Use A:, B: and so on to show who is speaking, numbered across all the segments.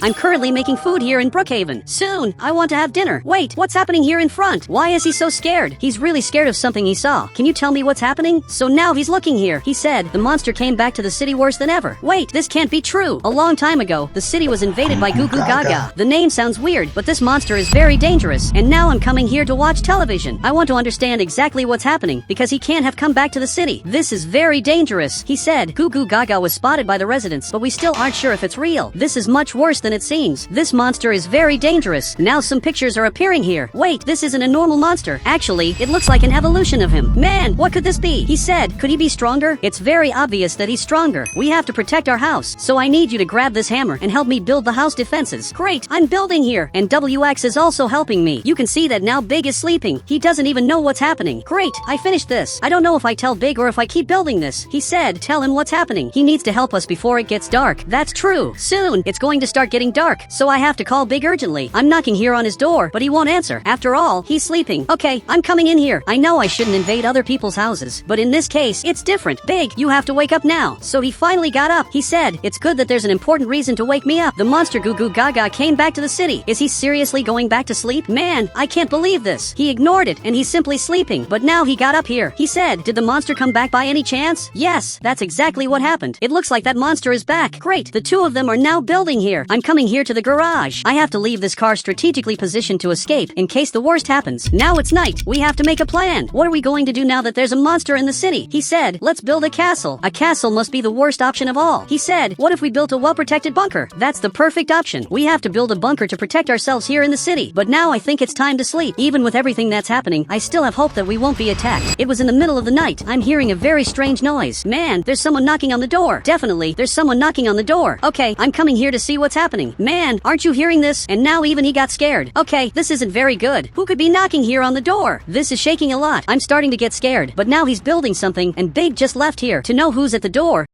A: I'm currently making food here in Brookhaven. Soon, I want to have dinner. Wait, what's happening here in front? Why is he so scared? He's really scared of something he saw. Can you tell me what's happening? So now he's looking here. He said, the monster came back to the city worse than ever. Wait, this can't be true. A long time ago, the city was invaded by GOO GAA. The name sounds weird, but this monster is very dangerous. And now I'm coming here to watch television. I want to understand exactly what's happening, because he can't have come back to the city. This is very dangerous. He said, GOO GAA was spotted by the residents, but we still aren't sure if it's real. This is much worse than it seems. This monster is very dangerous. Now some pictures are appearing here. Wait, this isn't a normal monster. Actually, it looks like an evolution of him. Man, what could this be? He said, could he be stronger? It's very obvious that he's stronger. We have to protect our house. So I need you to grab this hammer and help me build the house defenses. Great, I'm building here. And WX is also helping me. You can see that now Big is sleeping. He doesn't even know what's happening. Great, I finished this. I don't know if I tell Big or if I keep building this. He said, tell him what's happening. He needs to help us before it gets dark. That's true. Soon, it's going to start getting dark. So I have to call Big urgently. I'm knocking here on his door, but he won't answer. After all, he's sleeping. Okay, I'm coming in here. I know I shouldn't invade other people's houses, but in this case, it's different. Big, you have to wake up now. So he finally got up. He said, it's good that there's an important reason to wake me up. The monster GOO GAA came back to the city. Is he seriously going back to sleep? Man, I can't believe this. He ignored it, and he's simply sleeping. But now he got up here. He said, did the monster come back by any chance? Yes, that's exactly what happened. It looks like that monster is back. Great, the two of them are now building here. I'm coming here to the garage. I have to leave this car strategically positioned to escape in case the worst happens. Now it's night. We have to make a plan. What are we going to do now that there's a monster in the city? He said, let's build a castle. A castle must be the worst option of all. He said, what if we built a well-protected bunker? That's the perfect option. We have to build a bunker to protect ourselves here in the city. But now I think it's time to sleep. Even with everything that's happening, I still have hope that we won't be attacked. It was in the middle of the night. I'm hearing a very strange noise. Man, there's someone knocking on the door. Definitely, there's someone knocking on the door. Okay, I'm coming here to see what's happening. Man, aren't you hearing this? And now even he got scared. Okay, this isn't very good. Who could be knocking here on the door? This is shaking a lot. I'm starting to get scared. But now he's building something, and Big just left here to know who's at the door.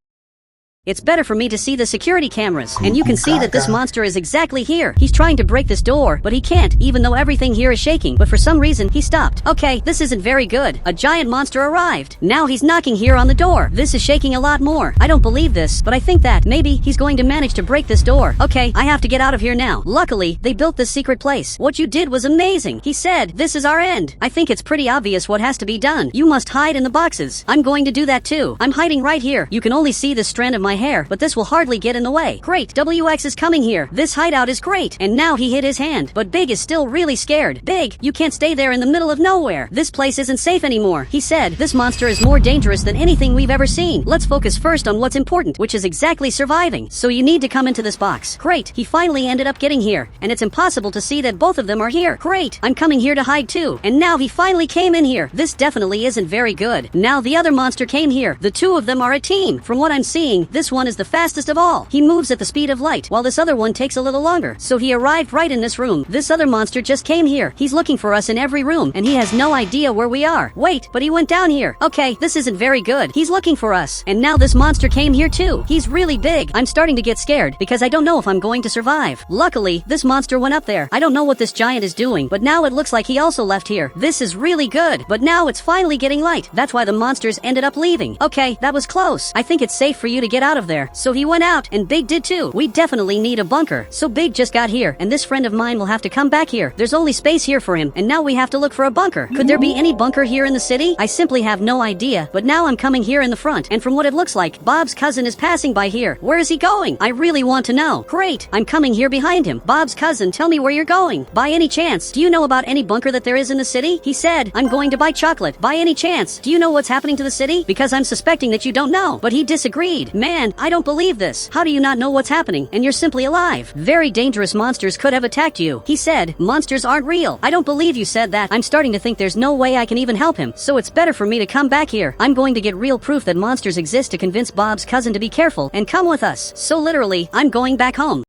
A: It's better for me to see the security cameras, and you can see that this monster is exactly here. He's trying to break this door, but he can't, even though everything here is shaking. But for some reason, he stopped. Okay, this isn't very good. A giant monster arrived. Now he's knocking here on the door. This is shaking a lot more. I don't believe this, but I think that maybe he's going to manage to break this door. Okay, I have to get out of here now. Luckily, they built this secret place. What you did was amazing. He said, this is our end. I think it's pretty obvious what has to be done. You must hide in the boxes. I'm going to do that too. I'm hiding right here. You can only see this strand of my hair, but this will hardly get in the way. Great, WX is coming here. This hideout is great. And now he hit his hand, but Big is still really scared. Big, you can't stay there in the middle of nowhere. This place isn't safe anymore. He said, this monster is more dangerous than anything we've ever seen. Let's focus first on what's important, which is exactly surviving. So you need to come into this box. Great, he finally ended up getting here, and it's impossible to see that both of them are here. Great, I'm coming here to hide too. And now he finally came in here. This definitely isn't very good. Now the other monster came here. The two of them are a team. From what I'm seeing, this one is the fastest of all. He moves at the speed of light, while this other one takes a little longer. So he arrived right in this room. This other monster just came here. He's looking for us in every room, and he has no idea where we are. Wait, but he went down here. Okay, this isn't very good. He's looking for us. And now this monster came here too. He's really big. I'm starting to get scared, because I don't know if I'm going to survive. Luckily, this monster went up there. I don't know what this giant is doing, but now it looks like he also left here. This is really good. But now it's finally getting light. That's why the monsters ended up leaving. Okay, that was close. I think it's safe for you to get out of there. So he went out, and Big did too. We definitely need a bunker. So Big just got here, and this friend of mine will have to come back here. There's only space here for him, and now we have to look for a bunker. Could there be any bunker here in the city? I simply have no idea, but now I'm coming here in the front, and from what it looks like, Bob's cousin is passing by here. Where is he going? I really want to know. Great, I'm coming here behind him. Bob's cousin, tell me where you're going. By any chance, do you know about any bunker that there is in the city? He said, I'm going to buy chocolate. By any chance, do you know what's happening to the city? Because I'm suspecting that you don't know. But he disagreed. Man, I don't believe this. How do you not know what's happening, and you're simply alive? Very dangerous monsters could have attacked you. He said, monsters aren't real. I don't believe you said that. I'm starting to think there's no way I can even help him, so it's better for me to come back here. I'm going to get real proof that monsters exist to convince Bob's cousin to be careful and come with us. So literally, I'm going back home.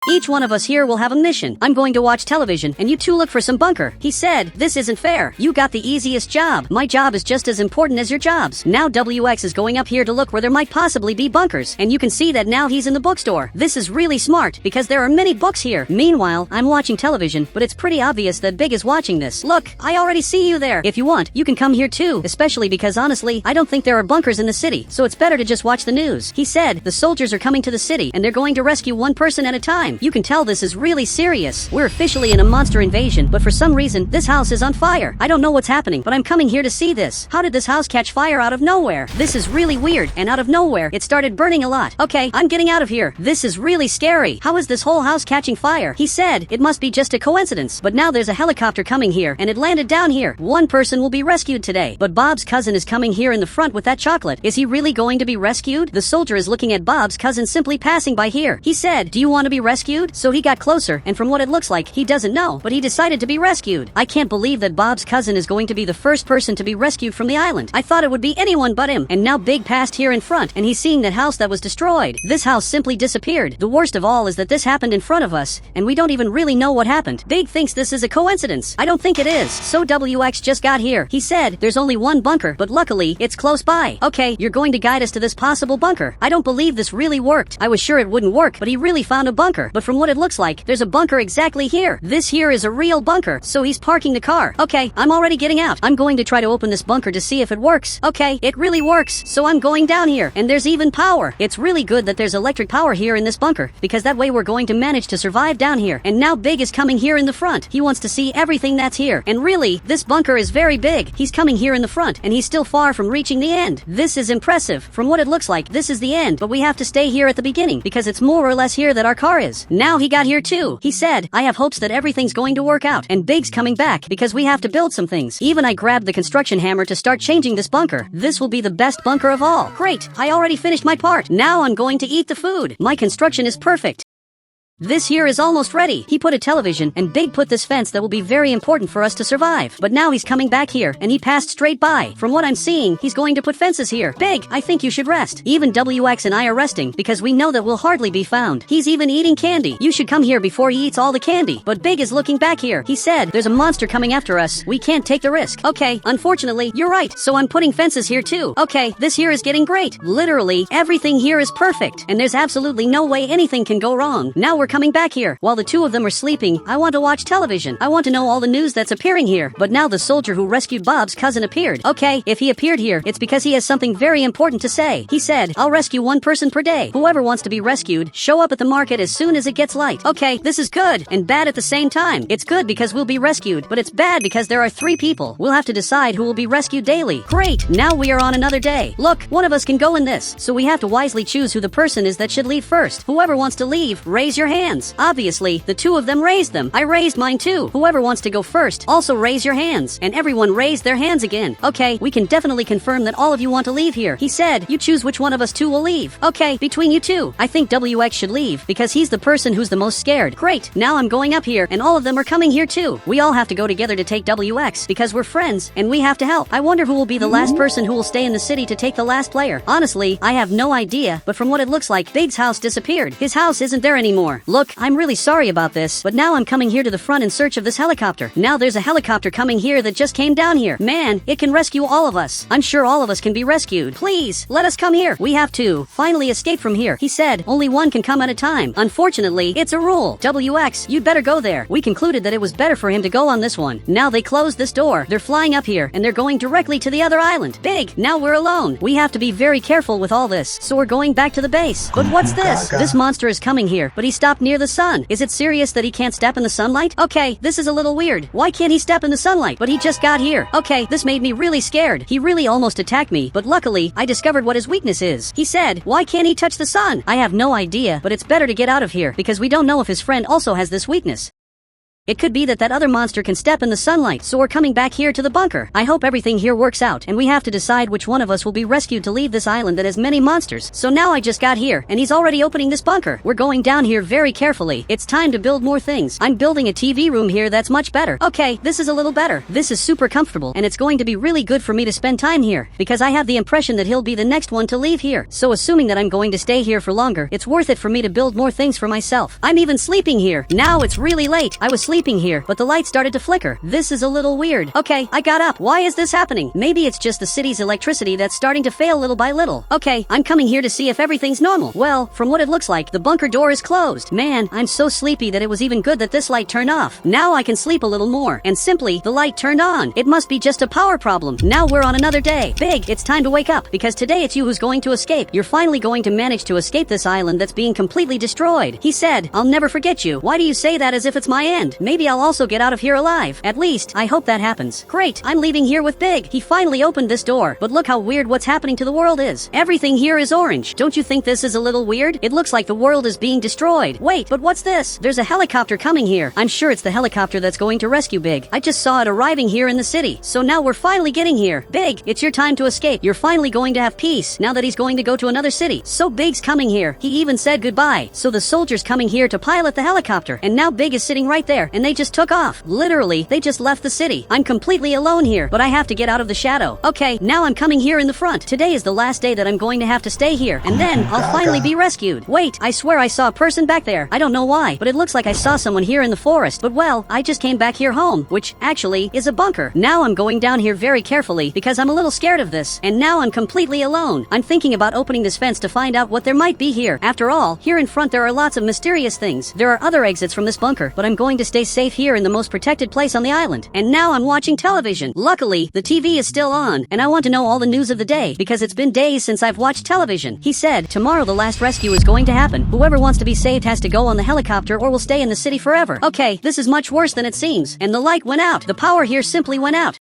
A: Each one of us here will have a mission. I'm going to watch television, and you two look for some bunker. He said, this isn't fair. You got the easiest job. My job is just as important as your jobs. Now WX is going up here to look where there might possibly be bunkers, and you can see that now he's in the bookstore. This is really smart, because there are many books here. Meanwhile, I'm watching television, but it's pretty obvious that Big is watching this. Look, I already see you there. If you want, you can come here too, especially because honestly, I don't think there are bunkers in the city, so it's better to just watch the news. He said, the soldiers are coming to the city, and they're going to rescue one person at a time. happening. You can tell this is really serious. We're officially in a monster invasion, but for some reason, this house is on fire. I don't know what's happening, but I'm coming here to see this. How did this house catch fire out of nowhere? This is really weird, and out of nowhere, it started burning a lot. Okay, I'm getting out of here. This is really scary. How is this whole house catching fire? He said it must be just a coincidence, but now there's a helicopter coming here, and it landed down here. One person will be rescued today, but Bob's cousin is coming here in the front with that chocolate. Is he really going to be rescued? The soldier is looking at Bob's cousin simply passing by here. He said, "Do you want to be rescued?" So he got closer, and from what it looks like, he doesn't know, but he decided to be rescued. I can't believe that Bob's cousin is going to be the first person to be rescued from the island. I thought it would be anyone but him, and now Big passed here in front, and he's seeing that house that was destroyed. This house simply disappeared. The worst of all is that this happened in front of us, and we don't even really know what happened. Big thinks this is a coincidence. I don't think it is. So WX just got here. He said there's only one bunker, but luckily, it's close by. Okay, you're going to guide us to this possible bunker. I don't believe this really worked. I was sure it wouldn't work, but he really found a bunker. But from what it looks like, there's a bunker exactly here. This here is a real bunker, so he's parking the car. Okay, I'm already getting out. I'm going to try to open this bunker to see if it works. Okay, it really works, so I'm going down here, and there's even power. It's really good that there's electric power here in this bunker, because that way we're going to manage to survive down here. And now Big is coming here in the front. He wants to see everything that's here, and really, this bunker is very big. He's coming here in the front, and he's still far from reaching the end. This is impressive. From what it looks like, this is the end, but we have to stay here at the beginning, because it's more or less here that our car is. Now he got here too. He said, I have hopes that everything's going to work out, and Big's coming back, because we have to build some things. Even I grabbed the construction hammer to start changing this bunker. This will be the best bunker of all. Great, I already finished my part. Now I'm going to eat the food. My construction is perfect. This here is almost ready. He put a television, and Big put this fence that will be very important for us to survive. But now he's coming back here, and he passed straight by. From what I'm seeing, he's going to put fences here. Big, I think you should rest. Even WX and I are resting, because we know that we'll hardly be found. He's even eating candy. You should come here before he eats all the candy. But Big is looking back here. He said, there's a monster coming after us. We can't take the risk. Okay, unfortunately, you're right. So I'm putting fences here too. Okay, this here is getting great. Literally, everything here is perfect. And there's absolutely no way anything can go wrong. Now we're coming back here. While the two of them are sleeping, I want to watch television. I want to know all the news that's appearing here. But now the soldier who rescued Bob's cousin appeared. Okay, if he appeared here, it's because he has something very important to say. He said, I'll rescue one person per day. Whoever wants to be rescued, show up at the market as soon as it gets light. Okay, this is good and bad at the same time. It's good because we'll be rescued, but it's bad because there are 3 people. We'll have to decide who will be rescued daily. Great, now we are on another day. Look, one of us can go in this, so we have to wisely choose who the person is that should leave first. Whoever wants to leave, raise your hands. Obviously, the 2 of them raised them. I raised mine too. Whoever wants to go first, also raise your hands. And everyone raised their hands again. Okay, we can definitely confirm that all of you want to leave here. He said, you choose which one of us 2 will leave. Okay, between you 2, I think WX should leave, because he's the person who's the most scared. Great, now I'm going up here, and all of them are coming here too. We all have to go together to take WX, because we're friends, and we have to help. I wonder who will be the last person who will stay in the city to take the last player. Honestly, I have no idea, but from what it looks like, Big's house disappeared. His house isn't there anymore. Look, I'm really sorry about this, but now I'm coming here to the front in search of this helicopter. Now there's a helicopter coming here that just came down here. Man, it can rescue all of us. I'm sure all of us can be rescued. Please, let us come here. We have to finally escape from here. He said, only one can come at a time. Unfortunately, it's a rule. WX, you'd better go there. We concluded that it was better for him to go on this one. Now they closed this door. They're flying up here, and they're going directly to the other island. Big, now we're alone. We have to be very careful with all this, so we're going back to the base. But what's this? This monster is coming here, but he stopped near the sun. Is it serious that he can't step in the sunlight? Okay, this is a little weird. Why can't he step in the sunlight? But he just got here. Okay, this made me really scared. He really almost attacked me, but luckily, I discovered what his weakness is. He said, why can't he touch the sun? I have no idea, but it's better to get out of here, because we don't know if his friend also has this weakness. It could be that other monster can step in the sunlight, so we're coming back here to the bunker. I hope everything here works out, and we have to decide which one of us will be rescued to leave this island that has many monsters. So now I just got here, and he's already opening this bunker. We're going down here very carefully. It's time to build more things. I'm building a TV room here that's much better. Okay, this is a little better. This is super comfortable, and it's going to be really good for me to spend time here, because I have the impression that he'll be the next one to leave here. So assuming that I'm going to stay here for longer, it's worth it for me to build more things for myself. I'm even sleeping here. Now it's really late. I was sleeping sleeping here, but the light started to flicker. This is a little weird. Okay, I got up. Why is this happening? Maybe it's just the city's electricity that's starting to fail little by little. Okay, I'm coming here to see if everything's normal. Well, from what it looks like, the bunker door is closed. Man, I'm so sleepy that it was even good that this light turned off. Now I can sleep a little more. And simply, the light turned on. It must be just a power problem. Now we're on another day. Big, it's time to wake up, because today it's you who's going to escape. You're finally going to manage to escape this island that's being completely destroyed. He said, I'll never forget you. Why do you say that as if it's my end? Maybe I'll also get out of here alive. At least, I hope that happens. Great, I'm leaving here with Big. He finally opened this door. But look how weird what's happening to the world is. Everything here is orange. Don't you think this is a little weird? It looks like the world is being destroyed. Wait, but what's this? There's a helicopter coming here. I'm sure it's the helicopter that's going to rescue Big. I just saw it arriving here in the city. So now we're finally getting here. Big, it's your time to escape. You're finally going to have peace now that he's going to go to another city. So Big's coming here. He even said goodbye. So the soldier's coming here to pilot the helicopter. And now Big is sitting right there. And they just took off. Literally, they just left the city. I'm completely alone here, but I have to get out of the shadow. Okay, now I'm coming here in the front. Today is the last day that I'm going to have to stay here. And then I'll finally be rescued. Wait, I swear I saw a person back there. I don't know why, but it looks like I saw someone here in the forest. But well, I just came back here home, which actually is a bunker. Now I'm going down here very carefully because I'm a little scared of this. And now I'm completely alone. I'm thinking about opening this fence to find out what there might be here. After all, here in front there are lots of mysterious things. There are other exits from this bunker, but I'm going to stay safe here in the most protected place on the island. And now I'm watching television. Luckily, the TV is still on, and I want to know all the news of the day because it's been days since I've watched television. He said, tomorrow the last rescue is going to happen. Whoever wants to be saved has to go on the helicopter or will stay in the city forever. Okay, this is much worse than it seems. And the light went out. The power here simply went out.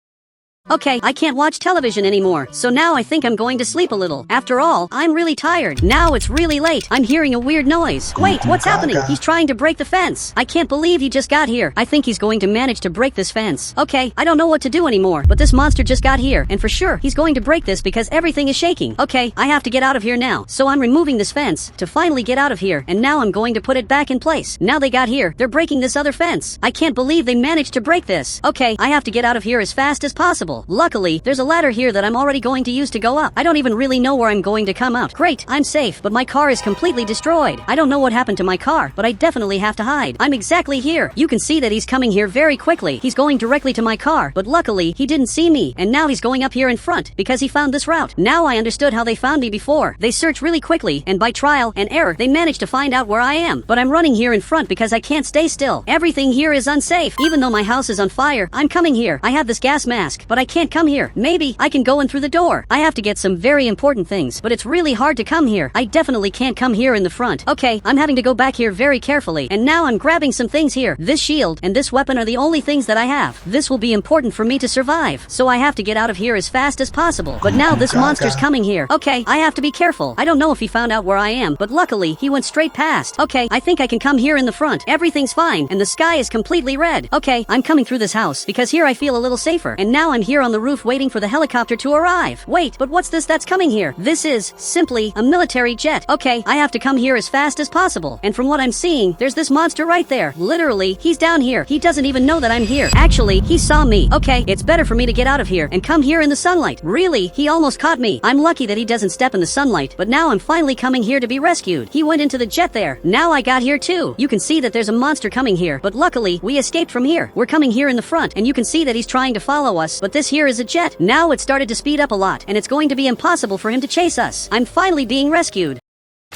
A: Okay, I can't watch television anymore, so now I think I'm going to sleep a little. After all, I'm really tired. Now it's really late. I'm hearing a weird noise. Wait, what's happening? He's trying to break the fence. I can't believe he just got here. I think he's going to manage to break this fence. Okay, I don't know what to do anymore, but this monster just got here, and for sure, he's going to break this because everything is shaking. Okay, I have to get out of here now, so I'm removing this fence to finally get out of here, and now I'm going to put it back in place. Now they got here, they're breaking this other fence. I can't believe they managed to break this. Okay, I have to get out of here as fast as possible. Luckily, there's a ladder here that I'm already going to use to go up. I don't even really know where I'm going to come out. Great, I'm safe, but my car is completely destroyed. I don't know what happened to my car, but I definitely have to hide. I'm exactly here. You can see that he's coming here very quickly. He's going directly to my car, but luckily, he didn't see me, and now he's going up here in front because he found this route. Now I understood how they found me before. They searched really quickly, and by trial and error, they managed to find out where I am. But I'm running here in front because I can't stay still. Everything here is unsafe. Even though my house is on fire, I'm coming here. I have this gas mask, but I can't come here. Maybe I can go in through the door. I have to get some very important things, but it's really hard to come here. I definitely can't come here in the front. Okay, I'm having to go back here very carefully, and now I'm grabbing some things here. This shield and this weapon are the only things that I have. This will be important for me to survive, so I have to get out of here as fast as possible. But now this monster's coming here. Okay, I have to be careful. I don't know if he found out where I am, but luckily, he went straight past. Okay, I think I can come here in the front. Everything's fine, and the sky is completely red. Okay, I'm coming through this house, because here I feel a little safer, and now I'm here on the roof waiting for the helicopter to arrive. Wait, but what's this that's coming here? This is simply a military jet. Okay, I have to come here as fast as possible. And from what I'm seeing, there's this monster right there. Literally, he's down here. He doesn't even know that I'm here. Actually, he saw me. Okay, it's better for me to get out of here and come here in the sunlight. Really, he almost caught me. I'm lucky that he doesn't step in the sunlight, but now I'm finally coming here to be rescued. He went into the jet there. Now I got here too. You can see that there's a monster coming here, but luckily, we escaped from here. We're coming here in the front, and you can see that he's trying to follow us, but this here is a jet. Now it started to speed up a lot, and it's going to be impossible for him to chase us. I'm finally being rescued.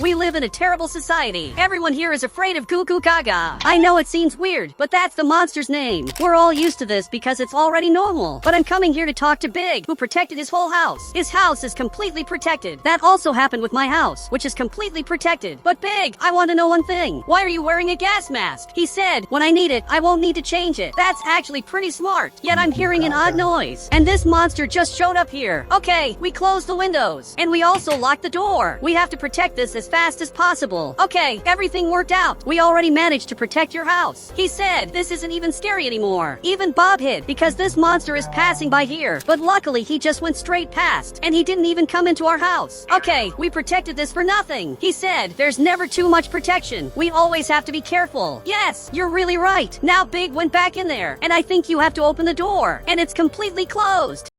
A: We live in a terrible society. Everyone here is afraid of GOO Gaga. I know it seems weird, but that's the monster's name. We're all used to this because it's already normal. But I'm coming here to talk to Big, who protected his whole house. His house is completely protected. That also happened with my house, which is completely protected. But Big, I want to know one thing. Why are you wearing a gas mask? He said, when I need it, I won't need to change it. That's actually pretty smart. Yet I'm hearing an odd noise. And this monster just showed up here. Okay, we closed the windows. And we also locked the door. We have to protect this as fast as possible. Okay, everything worked out. We already managed to protect your house. He said this isn't even scary anymore. Even Bob hid because this monster is passing by here. But luckily he just went straight past and he didn't even come into our house. Okay, we protected this for nothing. He said there's never too much protection. We always have to be careful. Yes, you're really right. Now Big went back in there and I think you have to open the door and it's completely closed.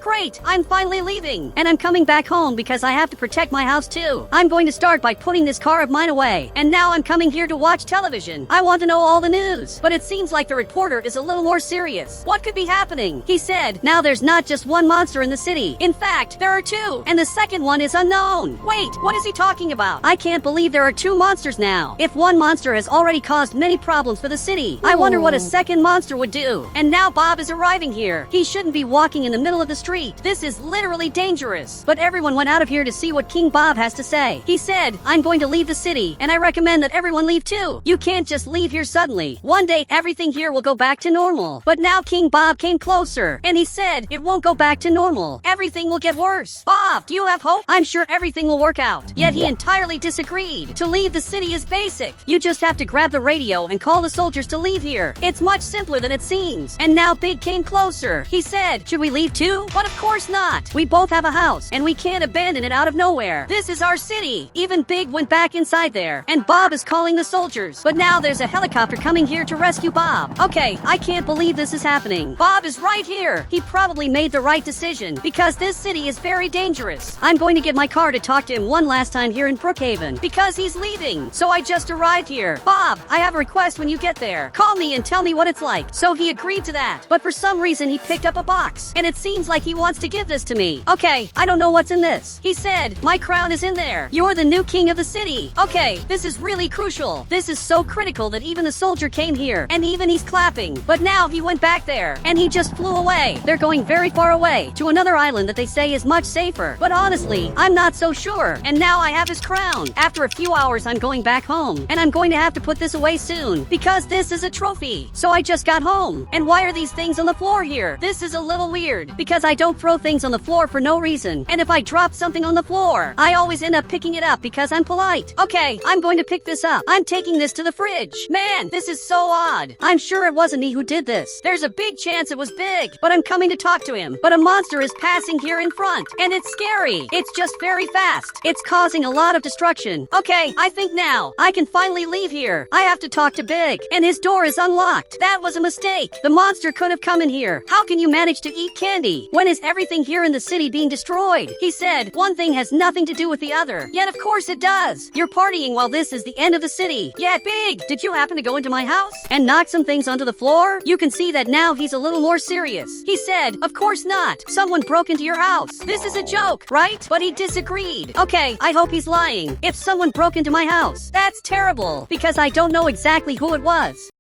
A: Great, I'm finally leaving. And I'm coming back home because I have to protect my house too. I'm going to start by putting this car of mine away. And now I'm coming here to watch television. I want to know all the news. But it seems like the reporter is a little more serious. What could be happening? He said, now there's not just one monster in the city. In fact, there are two. And the second one is unknown. Wait, what is he talking about? I can't believe there are two monsters now. If one monster has already caused many problems for the city, I wonder what a second monster would do. And now Bob is arriving here. He shouldn't be walking in the middle of the street. This is literally dangerous. But everyone went out of here to see what King Bob has to say. He said, I'm going to leave the city, and I recommend that everyone leave too. You can't just leave here suddenly. One day, everything here will go back to normal. But now King Bob came closer, and he said, it won't go back to normal. Everything will get worse. Bob, do you have hope? I'm sure everything will work out. Yet he entirely disagreed. To leave the city is basic. You just have to grab the radio and call the soldiers to leave here. It's much simpler than it seems. And now Big came closer. He said, should we leave too? But of course not. We both have a house, and we can't abandon it out of nowhere. This is our city. Even Big went back inside there, and Bob is calling the soldiers. But now there's a helicopter coming here to rescue Bob. Okay, I can't believe this is happening. Bob is right here. He probably made the right decision, because this city is very dangerous. I'm going to get my car to talk to him one last time here in Brookhaven, because he's leaving. So I just arrived here. Bob, I have a request when you get there. Call me and tell me what it's like. So he agreed to that. But for some reason he picked up a box, and it seems like he wants to give this to me. Okay, I don't know what's in this. He said, my crown is in there. You're the new king of the city. Okay, this is really crucial. This is so critical that even the soldier came here, and even he's clapping. But now he went back there, and he just flew away. They're going very far away, to another island that they say is much safer. But honestly, I'm not so sure. And now I have his crown. After a few hours, I'm going back home, and I'm going to have to put this away soon, because this is a trophy. So I just got home. And why are these things on the floor here? This is a little weird, because I don't throw things on the floor for no reason. And if I drop something on the floor, I always end up picking it up because I'm polite. Okay, I'm going to pick this up. I'm taking this to the fridge. Man, this is so odd. I'm sure it wasn't me who did this. There's a big chance it was Big, but I'm coming to talk to him. But a monster is passing here in front, and it's scary. It's just very fast. It's causing a lot of destruction. Okay, I think now I can finally leave here. I have to talk to Big, and his door is unlocked. That was a mistake. The monster could have come in here. How can you manage to eat candy? When is everything here in the city being destroyed? He said, one thing has nothing to do with the other. Yet of course it does. You're partying while this is the end of the city. Yet Big, did you happen to go into my house and knock some things onto the floor? You can see that now he's a little more serious. He said, of course not. Someone broke into your house. This is a joke, right? But he disagreed. Okay, I hope he's lying. If someone broke into my house, that's terrible, because I don't know exactly who it was.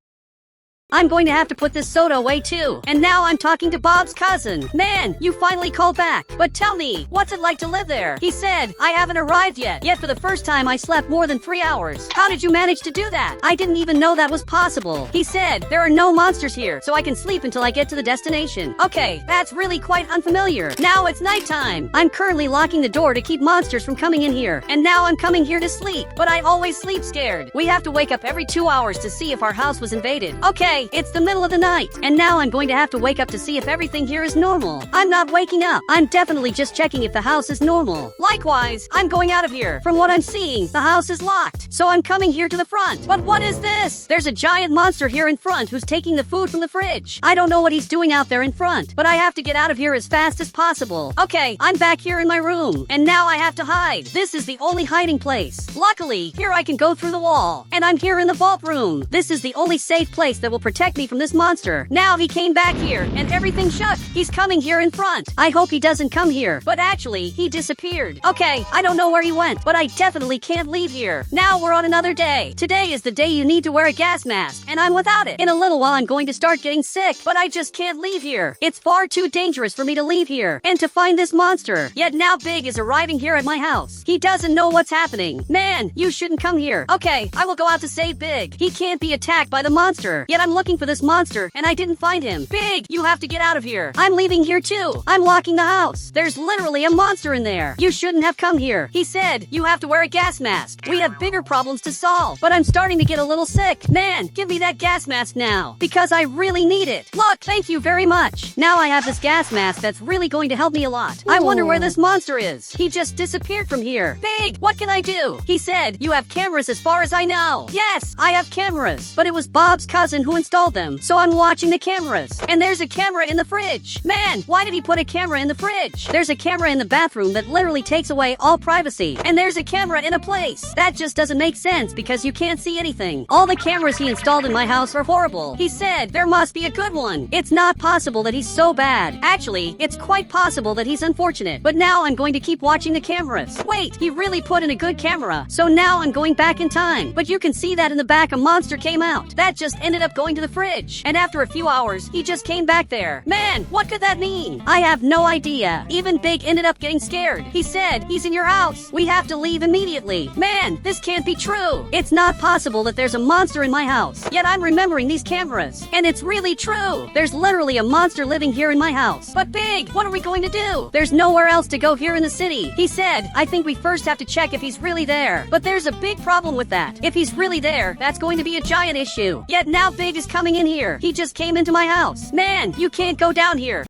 A: I'm going to have to put this soda away too. And now I'm talking to Bob's cousin. Man, you finally called back. But tell me, what's it like to live there? He said, I haven't arrived yet. Yet for the first time I slept more than 3 hours. How did you manage to do that? I didn't even know that was possible. He said, there are no monsters here, so I can sleep until I get to the destination. Okay, that's really quite unfamiliar. Now it's nighttime. I'm currently locking the door to keep monsters from coming in here. And now I'm coming here to sleep. But I always sleep scared. We have to wake up every 2 hours to see if our house was invaded. Okay, it's the middle of the night, and now I'm going to have to wake up to see if everything here is normal. I'm not waking up. I'm definitely just checking if the house is normal. Likewise, I'm going out of here. From what I'm seeing, the house is locked, so I'm coming here to the front. But what is this? There's a giant monster here in front who's taking the food from the fridge. I don't know what he's doing out there in front, but I have to get out of here as fast as possible. Okay, I'm back here in my room, and now I have to hide. This is the only hiding place. Luckily, here I can go through the wall, and I'm here in the vault room. This is the only safe place that will protect me from this monster. Now he came back here, and everything shook. He's coming here in front. I hope he doesn't come here, but actually, he disappeared. Okay, I don't know where he went, but I definitely can't leave here. Now we're on another day. Today is the day you need to wear a gas mask, and I'm without it. In a little while, I'm going to start getting sick, but I just can't leave here. It's far too dangerous for me to leave here, and to find this monster. Yet now Big is arriving here at my house. He doesn't know what's happening. Man, you shouldn't come here. Okay, I will go out to save Big. He can't be attacked by the monster. Yet I'm looking for this monster, and I didn't find him. Big, you have to get out of here. I'm leaving here too. I'm locking the house. There's literally a monster in there. You shouldn't have come here. He said, you have to wear a gas mask. We have bigger problems to solve, but I'm starting to get a little sick. Man, give me that gas mask now, because I really need it. Look, thank you very much. Now I have this gas mask that's really going to help me a lot. I wonder where this monster is. He just disappeared from here. Big, what can I do? He said, you have cameras as far as I know. Yes, I have cameras, but it was Bob's cousin who installed them, so I'm watching the cameras. And there's a camera in the fridge. Man, why did he put a camera in the fridge? There's a camera in the bathroom that literally takes away all privacy. And there's a camera in a place. That just doesn't make sense because you can't see anything. All the cameras he installed in my house are horrible. He said there must be a good one. It's not possible that he's so bad. Actually, it's quite possible that he's unfortunate. But now I'm going to keep watching the cameras. Wait, he really put in a good camera. So now I'm going back in time. But you can see that in the back a monster came out. That just ended up going to the fridge. And after a few hours, he just came back there. Man, what could that mean? I have no idea. Even Big ended up getting scared. He said, he's in your house. We have to leave immediately. Man, this can't be true. It's not possible that there's a monster in my house. Yet I'm remembering these cameras. And it's really true. There's literally a monster living here in my house. But Big, what are we going to do? There's nowhere else to go here in the city. He said, I think we first have to check if he's really there. But there's a big problem with that. If he's really there, that's going to be a giant issue. Yet now Big is coming in here. He just came into my house. Man, you can't go down here.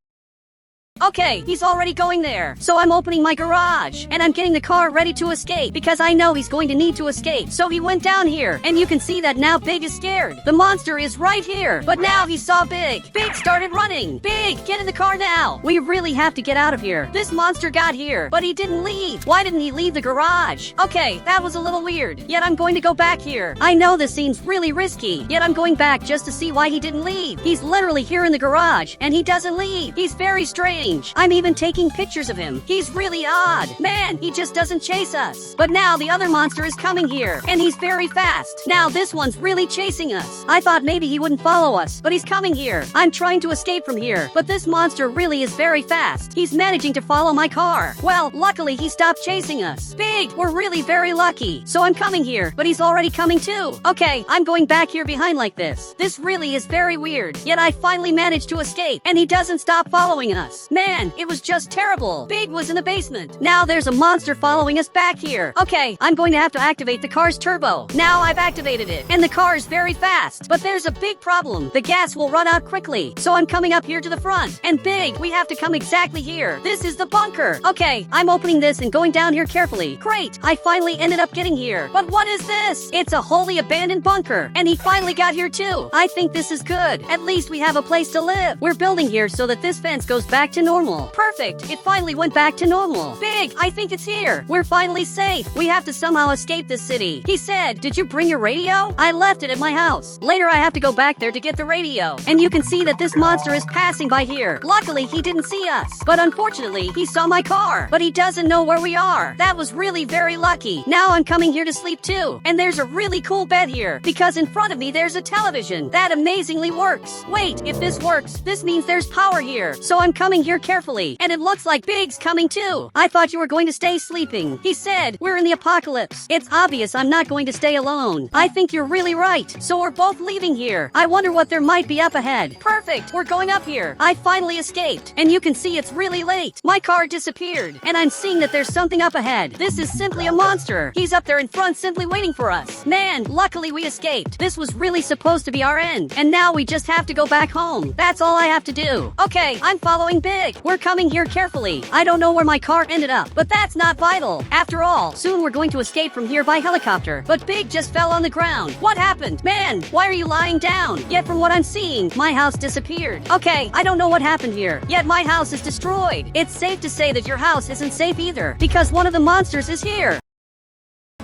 A: Okay, he's already going there. So I'm opening my garage, and I'm getting the car ready to escape because I know he's going to need to escape. So he went down here, and you can see that now Big is scared. The monster is right here, but now he saw Big. Big started running. Big, get in the car now. We really have to get out of here. This monster got here, but he didn't leave. Why didn't he leave the garage? Okay, that was a little weird. Yet I'm going to go back here. I know this seems really risky, yet I'm going back just to see why he didn't leave. He's literally here in the garage, and he doesn't leave. He's very strange. I'm even taking pictures of him. He's really odd. Man, he just doesn't chase us. But now the other monster is coming here, and he's very fast. Now this one's really chasing us. I thought maybe he wouldn't follow us, but he's coming here. I'm trying to escape from here, but this monster really is very fast. He's managing to follow my car. Well, luckily he stopped chasing us. Big, we're really very lucky. So I'm coming here, but he's already coming too. Okay, I'm going back here behind like this. This really is very weird. Yet I finally managed to escape, and he doesn't stop following us. Man, it was just terrible. Big was in the basement. Now there's a monster following us back here. Okay, I'm going to have to activate the car's turbo. Now I've activated it, and the car is very fast. But there's a big problem. The gas will run out quickly. So I'm coming up here to the front. And Big, we have to come exactly here. This is the bunker. Okay, I'm opening this and going down here carefully. Great, I finally ended up getting here. But what is this? It's a wholly abandoned bunker. And he finally got here too. I think this is good. At least we have a place to live. We're building here so that this fence goes back to normal. Perfect. It finally went back to normal. Big, I think it's here. We're finally safe. We have to somehow escape this city. He said, did you bring your radio? I left it at my house. Later I have to go back there to get the radio. And you can see that this monster is passing by here. Luckily, he didn't see us. But unfortunately, he saw my car. But he doesn't know where we are. That was really very lucky. Now I'm coming here to sleep too. And there's a really cool bed here. Because in front of me there's a television. That amazingly works. Wait, if this works, this means there's power here. So I'm coming here carefully. And it looks like Big's coming too. I thought you were going to stay sleeping. He said, we're in the apocalypse. It's obvious I'm not going to stay alone. I think you're really right. So we're both leaving here. I wonder what there might be up ahead. Perfect. We're going up here. I finally escaped. And you can see it's really late. My car disappeared. And I'm seeing that there's something up ahead. This is simply a monster. He's up there in front simply waiting for us. Man, luckily we escaped. This was really supposed to be our end. And now we just have to go back home. That's all I have to do. Okay, I'm following Big. We're coming here carefully. I don't know where my car ended up, but that's not vital. After all, soon we're going to escape from here by helicopter. But Big just fell on the ground. What happened? Man, why are you lying down? Yet from what I'm seeing, my house disappeared. Okay, I don't know what happened here. Yet my house is destroyed. It's safe to say that your house isn't safe either, because one of the monsters is here.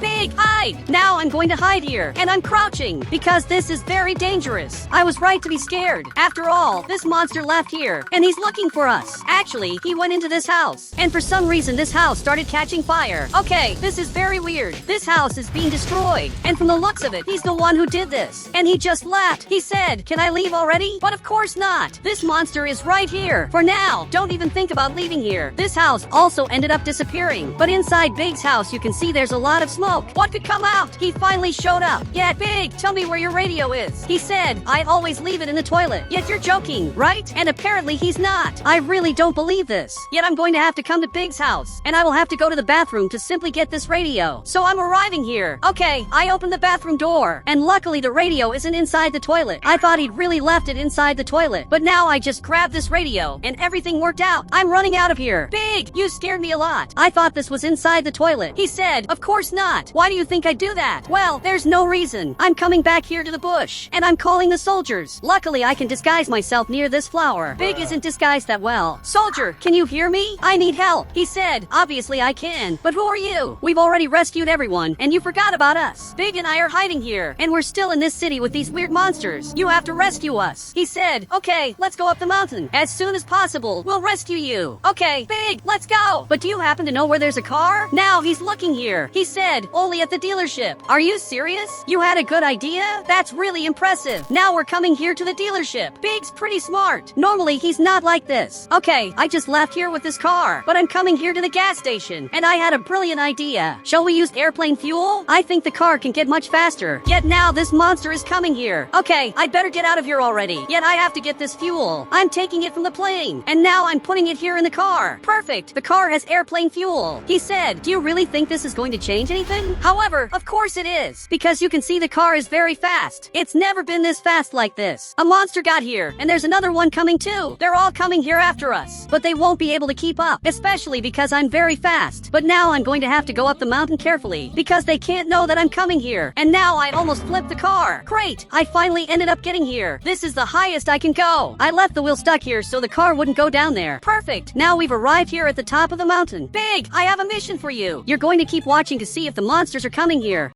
A: Big, hide! Now I'm going to hide here, and I'm crouching, because this is very dangerous. I was right to be scared. After all, this monster left here, and he's looking for us. Actually, he went into this house, and for some reason this house started catching fire. Okay, this is very weird. This house is being destroyed, and from the looks of it, he's the one who did this. And he just left. He said, can I leave already? But of course not. This monster is right here. For now, don't even think about leaving here. This house also ended up disappearing, but inside Big's house you can see there's a lot of smoke. What could come out? He finally showed up. Yet, Big, tell me where your radio is. He said, I always leave it in the toilet. Yet you're joking, right? And apparently he's not. I really don't believe this. Yet I'm going to have to come to Big's house, and I will have to go to the bathroom to simply get this radio. So I'm arriving here. Okay, I opened the bathroom door, and luckily the radio isn't inside the toilet. I thought he'd really left it inside the toilet, but now I just grabbed this radio, and everything worked out. I'm running out of here. Big, you scared me a lot. I thought this was inside the toilet. He said, of course not. Why do you think I do that? Well, there's no reason. I'm coming back here to the bush, and I'm calling the soldiers. Luckily, I can disguise myself near this flower. Big isn't disguised that well. Soldier, can you hear me? I need help. He said, obviously I can. But who are you? We've already rescued everyone, and you forgot about us. Big and I are hiding here, and we're still in this city with these weird monsters. You have to rescue us. He said, okay, let's go up the mountain. As soon as possible, we'll rescue you. Okay, Big, let's go. But do you happen to know where there's a car? Now he's looking here. He said, only at the dealership. Are you serious? You had a good idea? That's really impressive. Now we're coming here to the dealership. Big's pretty smart. Normally he's not like this. Okay, I just left here with this car, but I'm coming here to the gas station, and I had a brilliant idea. Shall we use airplane fuel? I think the car can get much faster. Yet now this monster is coming here. Okay, I'd better get out of here already. Yet I have to get this fuel. I'm taking it from the plane, and now I'm putting it here in the car. Perfect. The car has airplane fuel. He said, do you really think this is going to change anything? However, of course it is, because you can see the car is very fast. It's never been this fast like this. A monster got here, and there's another one coming too. They're all coming here after us, but they won't be able to keep up, especially because I'm very fast. But now I'm going to have to go up the mountain carefully, because they can't know that I'm coming here. And now I almost flipped the car. Great, I finally ended up getting here. This is the highest I can go. I left the wheel stuck here so the car wouldn't go down there. Perfect, now we've arrived here at the top of the mountain. Big, I have a mission for you. You're going to keep watching to see if the monsters are coming here.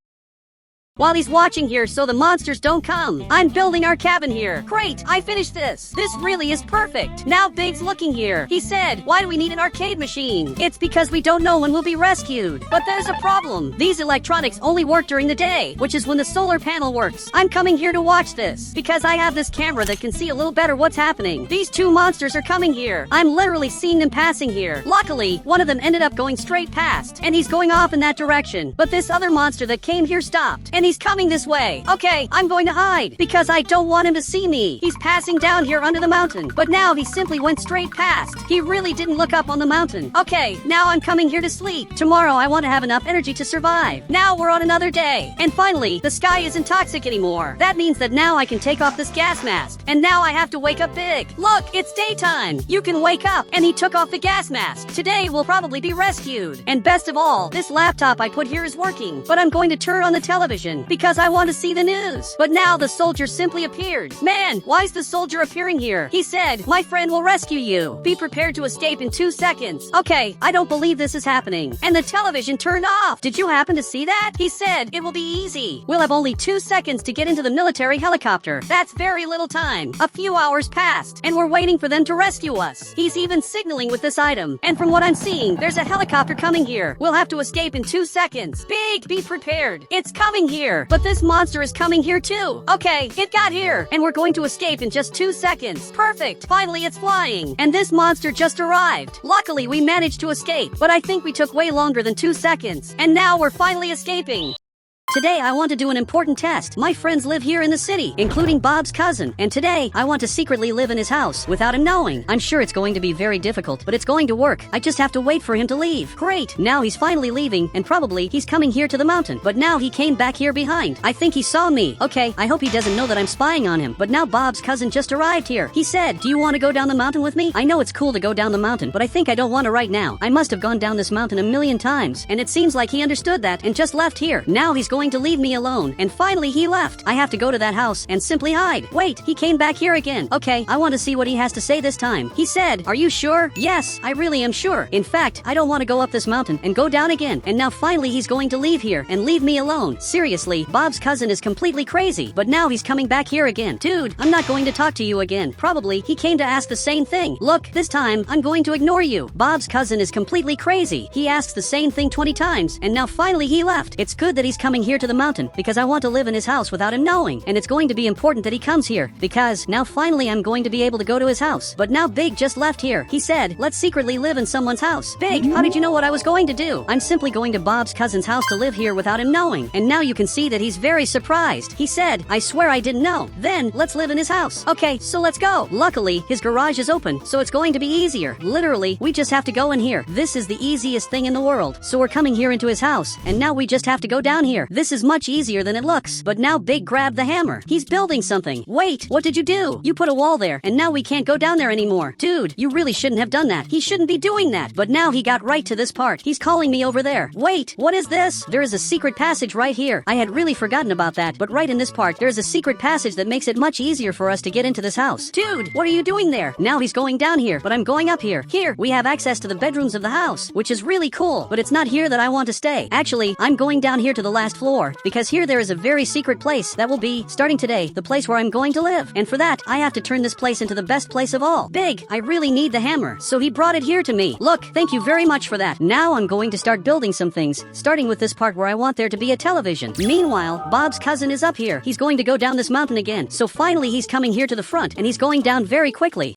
A: While he's watching here so the monsters don't come. I'm building our cabin here. Great, I finished this. This really is perfect. Now Big's looking here. He said, why do we need an arcade machine? It's because we don't know when we'll be rescued. But there's a problem. These electronics only work during the day, which is when the solar panel works. I'm coming here to watch this, because I have this camera that can see a little better what's happening. These two monsters are coming here. I'm literally seeing them passing here. Luckily, one of them ended up going straight past, and he's going off in that direction. But this other monster that came here stopped, and he's coming this way. Okay, I'm going to hide, because I don't want him to see me. He's passing down here under the mountain, but now he simply went straight past. He really didn't look up on the mountain. Okay, now I'm coming here to sleep. Tomorrow I want to have enough energy to survive. Now we're on another day. And finally, the sky isn't toxic anymore. That means that now I can take off this gas mask. And now I have to wake up Big. Look, it's daytime. You can wake up. And he took off the gas mask. Today we'll probably be rescued. And best of all, this laptop I put here is working. But I'm going to turn on the television, because I want to see the news. But now the soldier simply appeared. Man, why is the soldier appearing here? He said, my friend will rescue you. Be prepared to escape in 2 seconds. Okay, I don't believe this is happening. And the television turned off. Did you happen to see that? He said, it will be easy. We'll have only 2 seconds to get into the military helicopter. That's very little time. A few hours passed, and we're waiting for them to rescue us. He's even signaling with this item. And from what I'm seeing, there's a helicopter coming here. We'll have to escape in 2 seconds. Big, be prepared. It's coming here. But this monster is coming here too. Okay, it got here, and we're going to escape in just 2 seconds. Perfect. Finally, it's flying. And this monster just arrived. Luckily, we managed to escape, but I think we took way longer than 2 seconds. And now we're finally escaping. Today I want to do an important test. My friends live here in the city, including Bob's cousin, and today I want to secretly live in his house without him knowing. I'm sure it's going to be very difficult, but it's going to work. I just have to wait for him to leave. Great, now he's finally leaving, and probably he's coming here to the mountain, but now he came back here behind. I think he saw me. Okay, I hope he doesn't know that I'm spying on him, but now Bob's cousin just arrived here. He said, do you want to go down the mountain with me? I know it's cool to go down the mountain, but I think I don't want to right now. I must have gone down this mountain a million times, and it seems like he understood that and just left here. Now he's going to leave me alone, and finally he left. I have to go to that house and simply hide. Wait, he came back here again. Okay, I want to see what he has to say this time. He said, are you sure? Yes, I really am sure. In fact, I don't want to go up this mountain and go down again. And now finally he's going to leave here and leave me alone. Seriously, Bob's cousin is completely crazy, but now he's coming back here again. Dude, I'm not going to talk to you again. Probably he came to ask the same thing. Look, this time I'm going to ignore you. Bob's cousin is completely crazy. He asks the same thing 20 times, and now finally he left. It's good that he's coming here to the mountain, because I want to live in his house without him knowing, and it's going to be important that he comes here, because now finally I'm going to be able to go to his house. But now Big just left here. He said, let's secretly live in someone's house. Big, how did you know what I was going to do? I'm simply going to Bob's cousin's house to live here without him knowing, and now you can see that he's very surprised. He said, I swear I didn't know. Then, let's live in his house. Okay, so let's go. Luckily, his garage is open, so it's going to be easier. Literally, we just have to go in here. This is the easiest thing in the world. So we're coming here into his house, and now we just have to go down here. This This is much easier than it looks. But now Big grabbed the hammer. He's building something. Wait, what did you do? You put a wall there, and now we can't go down there anymore. Dude, you really shouldn't have done that. He shouldn't be doing that. But now he got right to this part. He's calling me over there. Wait, what is this? There is a secret passage right here. I had really forgotten about that, but right in this part, there's a secret passage that makes it much easier for us to get into this house. Dude, what are you doing there? Now he's going down here, but I'm going up here. Here, we have access to the bedrooms of the house, which is really cool, but it's not here that I want to stay. Actually, I'm going down here to the last floor, because here there is a very secret place that will be, starting today, the place where I'm going to live. And for that, I have to turn this place into the best place of all. Big, I really need the hammer, so he brought it here to me. Look, thank you very much for that. Now I'm going to start building some things, starting with this part where I want there to be a television. Meanwhile, Bob's cousin is up here. He's going to go down this mountain again. So finally he's coming here to the front, and he's going down very quickly.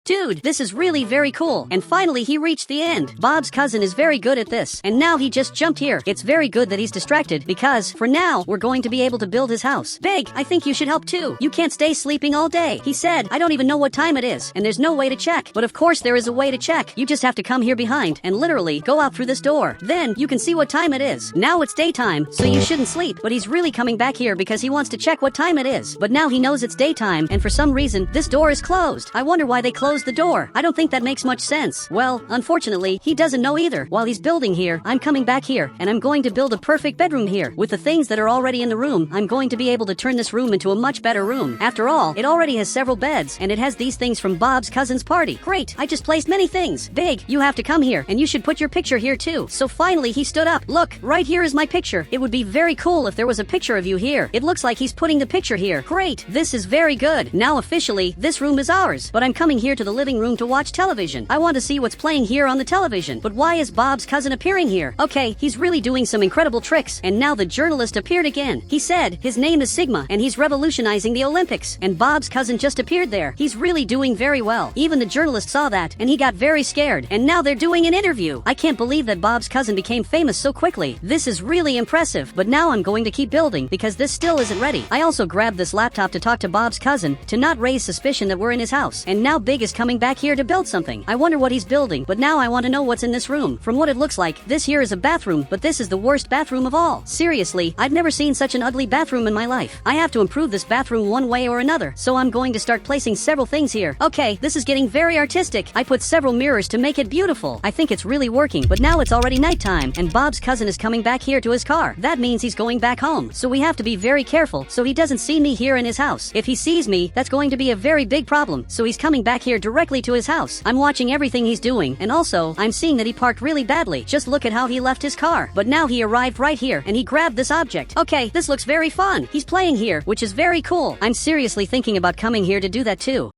A: Dude, this is really very cool. And finally he reached the end. Bob's cousin is very good at this. And now he just jumped here. It's very good that he's distracted because for now we're going to be able to build his house. Big, I think you should help too. You can't stay sleeping all day. He said, I don't even know what time it is. And there's no way to check. But of course there is a way to check. You just have to come here behind and literally go out through this door. Then you can see what time it is. Now it's daytime, so you shouldn't sleep. But he's really coming back here because he wants to check what time it is. But now he knows it's daytime and for some reason this door is closed. I wonder why they closed the door. I don't think that makes much sense. Well, unfortunately, he doesn't know either. While he's building here, I'm coming back here, and I'm going to build a perfect bedroom here. With the things that are already in the room, I'm going to be able to turn this room into a much better room. After all, it already has several beds, and it has these things from Bob's cousin's party. Great, I just placed many things. Big, you have to come here, and you should put your picture here too. So finally, he stood up. Look, right here is my picture. It would be very cool if there was a picture of you here. It looks like he's putting the picture here. Great, this is very good. Now officially, this room is ours, but I'm coming here to the living room to watch television. I want to see what's playing here on the television. But why is Bob's cousin appearing here? Okay, he's really doing some incredible tricks, and now the journalist appeared again. He said his name is Sigma, and he's revolutionizing the Olympics, and Bob's cousin just appeared there. He's really doing very well. Even the journalist saw that, and he got very scared, and now they're doing an interview. I can't believe that Bob's cousin became famous so quickly. This is really impressive, but now I'm going to keep building, because this still isn't ready. I also grabbed this laptop to talk to Bob's cousin, to not raise suspicion that we're in his house, and now Big is coming back here to build something. I wonder what he's building, but now I want to know what's in this room. From what it looks like, this here is a bathroom, but this is the worst bathroom of all. Seriously, I've never seen such an ugly bathroom in my life. I have to improve this bathroom one way or another, so I'm going to start placing several things here. Okay, this is getting very artistic. I put several mirrors to make it beautiful. I think it's really working, but now it's already nighttime, and Bob's cousin is coming back here to his car. That means he's going back home, so we have to be very careful so he doesn't see me here in his house. If he sees me, that's going to be a very big problem, so he's coming back here directly to his house. I'm watching everything he's doing, and also, I'm seeing that he parked really badly. Just look at how he left his car. But now he arrived right here, and he grabbed this object. Okay, this looks very fun. He's playing here, which is very cool. I'm seriously thinking about coming here to do that too.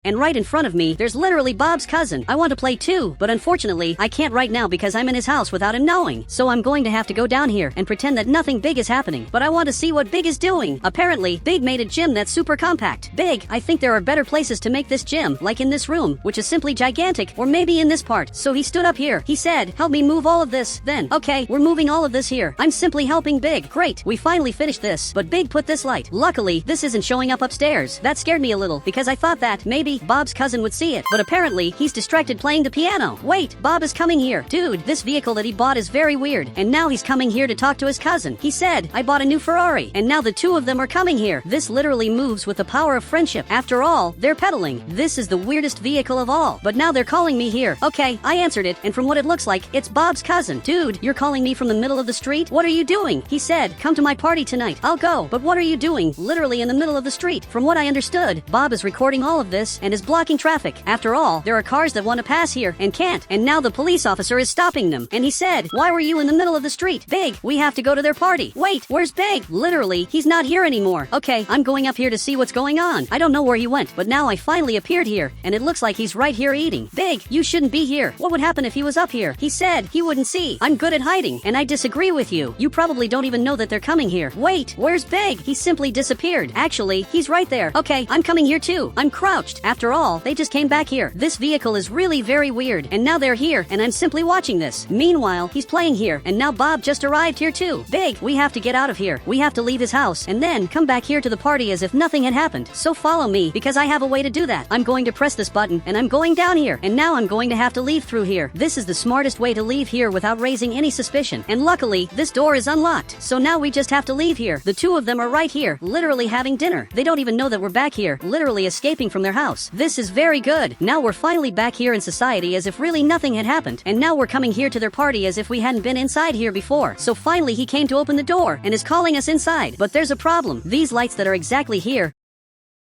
A: And right in front of me, there's literally Bob's cousin. I want to play too, but unfortunately, I can't right now because I'm in his house without him knowing. So I'm going to have to go down here and pretend that nothing big is happening. But I want to see what Big is doing. Apparently, Big made a gym that's super compact. Big, I think there are better places to make this gym, like in this room, which is simply gigantic, or maybe in this part. So he stood up here. He said, help me move all of this. Then, okay, we're moving all of this here. I'm simply helping Big. Great, we finally finished this. But Big put this light. Luckily, this isn't showing up upstairs. That scared me a little because I thought that maybe Bob's cousin would see it, but apparently he's distracted playing the piano. Wait, Bob is coming here. Dude, this vehicle that he bought is very weird, and now he's coming here to talk to his cousin. He said, I bought a new Ferrari, and now the two of them are coming here. This literally moves with the power of friendship. After all, they're pedaling. This is the weirdest vehicle of all, but now they're calling me here. Okay, I answered it, and from what it looks like, it's Bob's cousin. Dude, you're calling me from the middle of the street? What are you doing? He said, come to my party tonight. I'll go. But what are you doing? Literally in the middle of the street. From what I understood, Bob is recording all of this and is blocking traffic. After all, there are cars that want to pass here and can't, and now the police officer is stopping them. And he said, why were you in the middle of the street? Big, we have to go to their party. Wait, where's Big? Literally, he's not here anymore. Okay, I'm going up here to see what's going on. I don't know where he went, but now I finally appeared here, and it looks like he's right here eating. Big, you shouldn't be here. What would happen if he was up here? He said he wouldn't see. I'm good at hiding, and I disagree with you. You probably don't even know that they're coming here. Wait, where's Big? He simply disappeared. Actually, he's right there. Okay, I'm coming here too. I'm crouched. After all, they just came back here. This vehicle is really very weird, and now they're here, and I'm simply watching this. Meanwhile, he's playing here, and now Bob just arrived here too. Big, we have to get out of here. We have to leave his house, and then come back here to the party as if nothing had happened. So follow me, because I have a way to do that. I'm going to press this button, and I'm going down here, and now I'm going to have to leave through here. This is the smartest way to leave here without raising any suspicion, and luckily, this door is unlocked. So now we just have to leave here. The two of them are right here, literally having dinner. They don't even know that we're back here, literally escaping from their house. This is very good. Now we're finally back here in society as if really nothing had happened, and now we're coming here to their party as if we hadn't been inside here before. So finally he came to open the door and is calling us inside. But there's a problem. These lights that are exactly here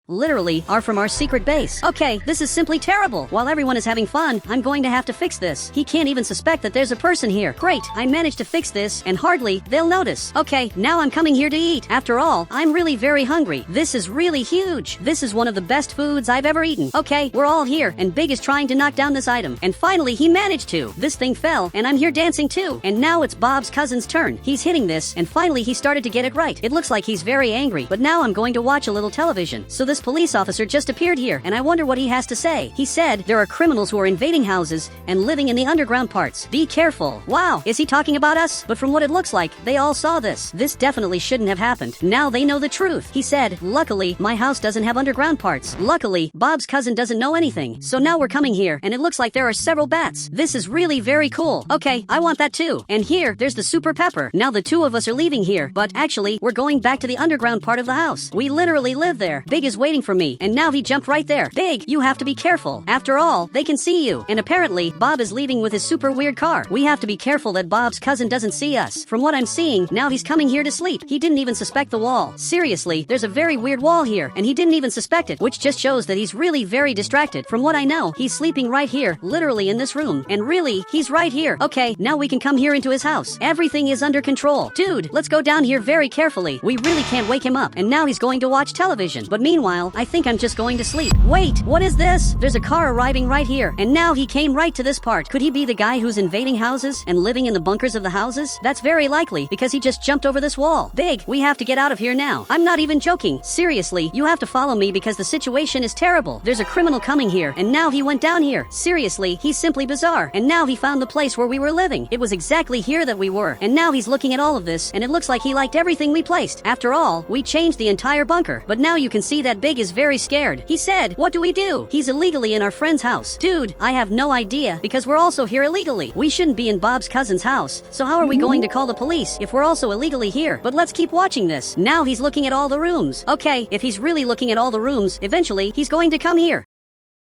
A: literally are from our secret base. Okay, this is simply terrible. While everyone is having fun, I'm going to have to fix this. He can't even suspect that there's a person here. Great, I managed to fix this, and hardly they'll notice. Okay, now I'm coming here to eat. After all, I'm really very hungry. This is really huge. This is one of the best foods I've ever eaten. Okay, we're all here, and Big is trying to knock down this item. And finally, he managed to. This thing fell, and I'm here dancing too. And now it's Bob's cousin's turn. He's hitting this, and finally he started to get it right. It looks like he's very angry, but now I'm going to watch a little television. So this police officer just appeared here, and I wonder what he has to say. He said there are criminals who are invading houses and living in the underground parts. Be careful. Wow, is he talking about us? But from what it looks like, they all saw this. This definitely shouldn't have happened. Now they know the truth. He said, luckily, my house doesn't have underground parts. Luckily, Bob's cousin doesn't know anything. So now we're coming here, and it looks like there are several bats. This is really very cool. Okay, I want that too. And here, there's the super pepper. Now the two of us are leaving here, but actually, we're going back to the underground part of the house. We literally live there. Big is waiting for me, and now he jumped right there. Big, you have to be careful. After all, they can see you. And apparently, Bob is leaving with his super weird car. We have to be careful that Bob's cousin doesn't see us. From what I'm seeing, now he's coming here to sleep. He didn't even suspect the wall. Seriously, there's a very weird wall here, and he didn't even suspect it, which just shows that he's really very distracted. From what I know, he's sleeping right here, literally in this room. And really, he's right here. Okay, now we can come here into his house. Everything is under control. Dude, let's go down here very carefully. We really can't wake him up. And now he's going to watch television. But meanwhile, I think I'm just going to sleep. Wait, what is this? There's a car arriving right here, and now he came right to this part. Could he be the guy who's invading houses and living in the bunkers of the houses? That's very likely, because he just jumped over this wall. Big, we have to get out of here now. I'm not even joking. Seriously, you have to follow me because the situation is terrible. There's a criminal coming here, and now he went down here. Seriously, he's simply bizarre. And now he found the place where we were living. It was exactly here that we were. And now he's looking at all of this, and it looks like he liked everything we placed. After all, we changed the entire bunker. But now you can see that Big is very scared. He said, what do we do? He's illegally in our friend's house. Dude, I have no idea, because we're also here illegally. We shouldn't be in Bob's cousin's house, so how are we going to call the police if we're also illegally here? But let's keep watching this. Now he's looking at all the rooms. Okay, if he's really looking at all the rooms, eventually he's going to come here.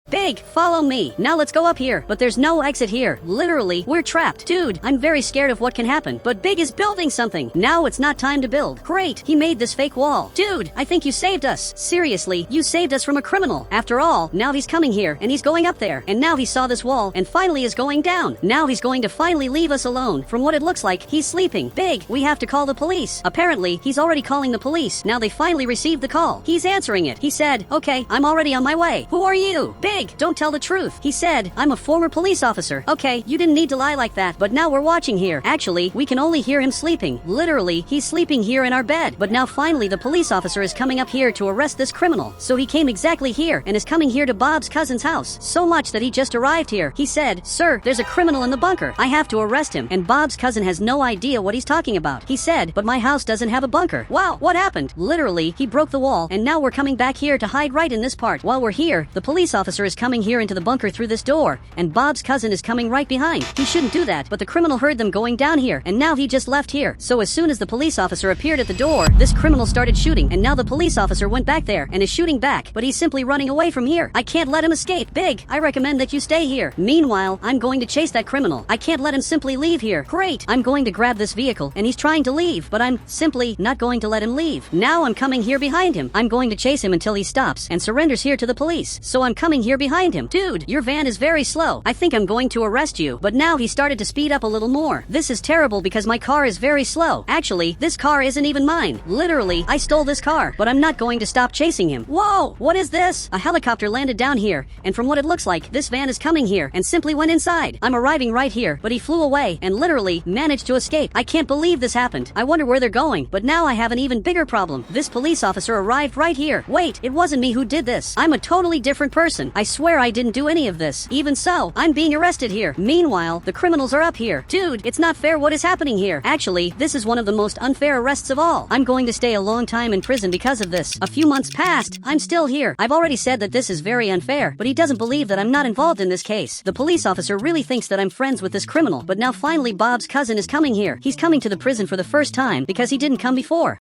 A: Big, follow me. Now let's go up here. But there's no exit here. Literally, we're trapped. Dude, I'm very scared of what can happen. But Big is building something. Now it's not time to build. Great, he made this fake wall. Dude, I think you saved us. Seriously, you saved us from a criminal. After all, now he's coming here, and he's going up there. And now he saw this wall, and finally is going down. Now he's going to finally leave us alone. From what it looks like, he's sleeping. Big, we have to call the police. Apparently, he's already calling the police. Now they finally received the call. He's answering it. He said, okay, I'm already on my way. Who are you? Big, don't tell the truth. He said, I'm a former police officer. Okay, you didn't need to lie like that, but now we're watching here. Actually, we can only hear him sleeping. Literally, he's sleeping here in our bed. But now finally the police officer is coming up here to arrest this criminal. So he came exactly here and is coming here to Bob's cousin's house. So much that he just arrived here. He said, sir, there's a criminal in the bunker. I have to arrest him. And Bob's cousin has no idea what he's talking about. He said, but my house doesn't have a bunker. Wow, what happened? Literally, he broke the wall, and now we're coming back here to hide right in this part. While we're here, the police officer is coming here into the bunker through this door, and Bob's cousin is coming right behind. He shouldn't do that, but the criminal heard them going down here, and now he just left here. So as soon as the police officer appeared at the door, this criminal started shooting, and now the police officer went back there and is shooting back, but he's simply running away from here. I can't let him escape. Big, I recommend that you stay here. Meanwhile, I'm going to chase that criminal. I can't let him simply leave here. Great, I'm going to grab this vehicle, and he's trying to leave, but I'm simply not going to let him leave. Now I'm coming here behind him. I'm going to chase him until he stops and surrenders here to the police. So I'm coming here here behind him. Dude, your van is very slow. I think I'm going to arrest you. But now he started to speed up a little more. This is terrible because my car is very slow. Actually, this car isn't even mine. Literally, I stole this car, but I'm not going to stop chasing him. Whoa, what is this? A helicopter landed down here, and from what it looks like, this van is coming here and simply went inside. I'm arriving right here, but he flew away and literally managed to escape. I can't believe this happened. I wonder where they're going, but now I have an even bigger problem. This police officer arrived right here. Wait, it wasn't me who did this. I'm a totally different person. I swear I didn't do any of this. Even so, I'm being arrested here. Meanwhile, the criminals are up here. Dude, it's not fair what is happening here. Actually, this is one of the most unfair arrests of all. I'm going to stay a long time in prison because of this. A few months passed. I'm still here. I've already said that this is very unfair, but he doesn't believe that I'm not involved in this case. The police officer really thinks that I'm friends with this criminal, but now finally Bob's cousin is coming here. He's coming to the prison for the first time because he didn't come before.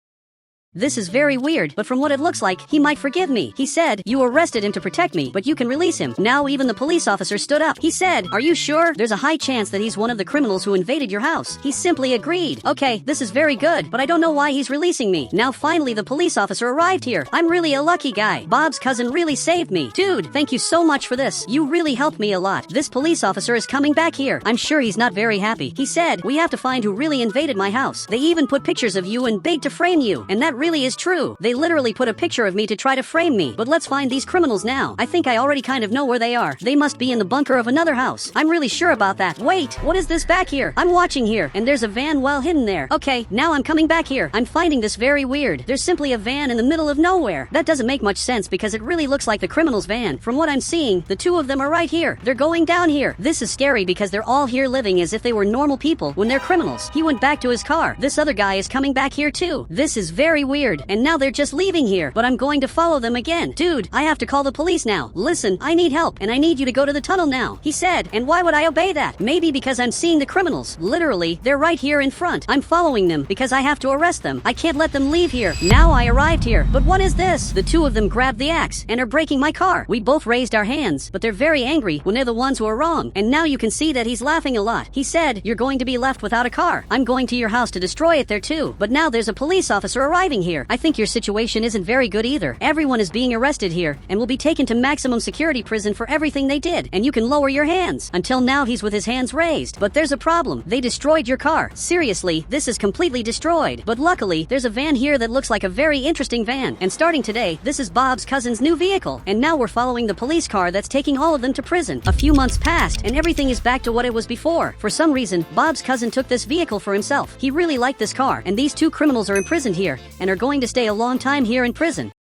A: This is very weird, but from what it looks like, he might forgive me. He said, you arrested him to protect me, but you can release him. Now even the police officer stood up. He said, are you sure? There's a high chance that he's one of the criminals who invaded your house. He simply agreed. Okay, this is very good, but I don't know why he's releasing me. Now finally the police officer arrived here. I'm really a lucky guy. Bob's cousin really saved me. Dude, thank you so much for this. You really helped me a lot. This police officer is coming back here. I'm sure he's not very happy. He said, we have to find who really invaded my house. They even put pictures of you in big to frame you, and that really is true. They literally put a picture of me to try to frame me. But let's find these criminals now. I think I already kind of know where they are. They must be in the bunker of another house. I'm really sure about that. Wait, what is this back here? I'm watching here, and there's a van well hidden there. Okay, now I'm coming back here. I'm finding this very weird. There's simply a van in the middle of nowhere. That doesn't make much sense because it really looks like the criminal's van. From what I'm seeing, the two of them are right here. They're going down here. This is scary because they're all here living as if they were normal people when they're criminals. He went back to his car. This other guy is coming back here too. This is very weird. And now they're just leaving here, but I'm going to follow them again. Dude, I have to call the police now. Listen, I need help, and I need you to go to the tunnel now. He said, and why would I obey that? Maybe because I'm seeing the criminals. Literally, they're right here in front. I'm following them because I have to arrest them. I can't let them leave here. Now I arrived here. But what is this? The two of them grabbed the axe and are breaking my car. We both raised our hands, but they're very angry when they're the ones who are wrong. And now you can see that he's laughing a lot. He said, you're going to be left without a car. I'm going to your house to destroy it there too. But now there's a police officer arriving here. I think your situation isn't very good either. Everyone is being arrested here and will be taken to maximum security prison for everything they did. And you can lower your hands. Until now he's with his hands raised. But there's a problem. They destroyed your car. Seriously, this is completely destroyed. But luckily, there's a van here that looks like a very interesting van. And starting today, this is Bob's cousin's new vehicle. And now we're following the police car that's taking all of them to prison. A few months passed and everything is back to what it was before. For some reason, Bob's cousin took this vehicle for himself. He really liked this car. And these two criminals are imprisoned here and are going to stay a long time here in prison.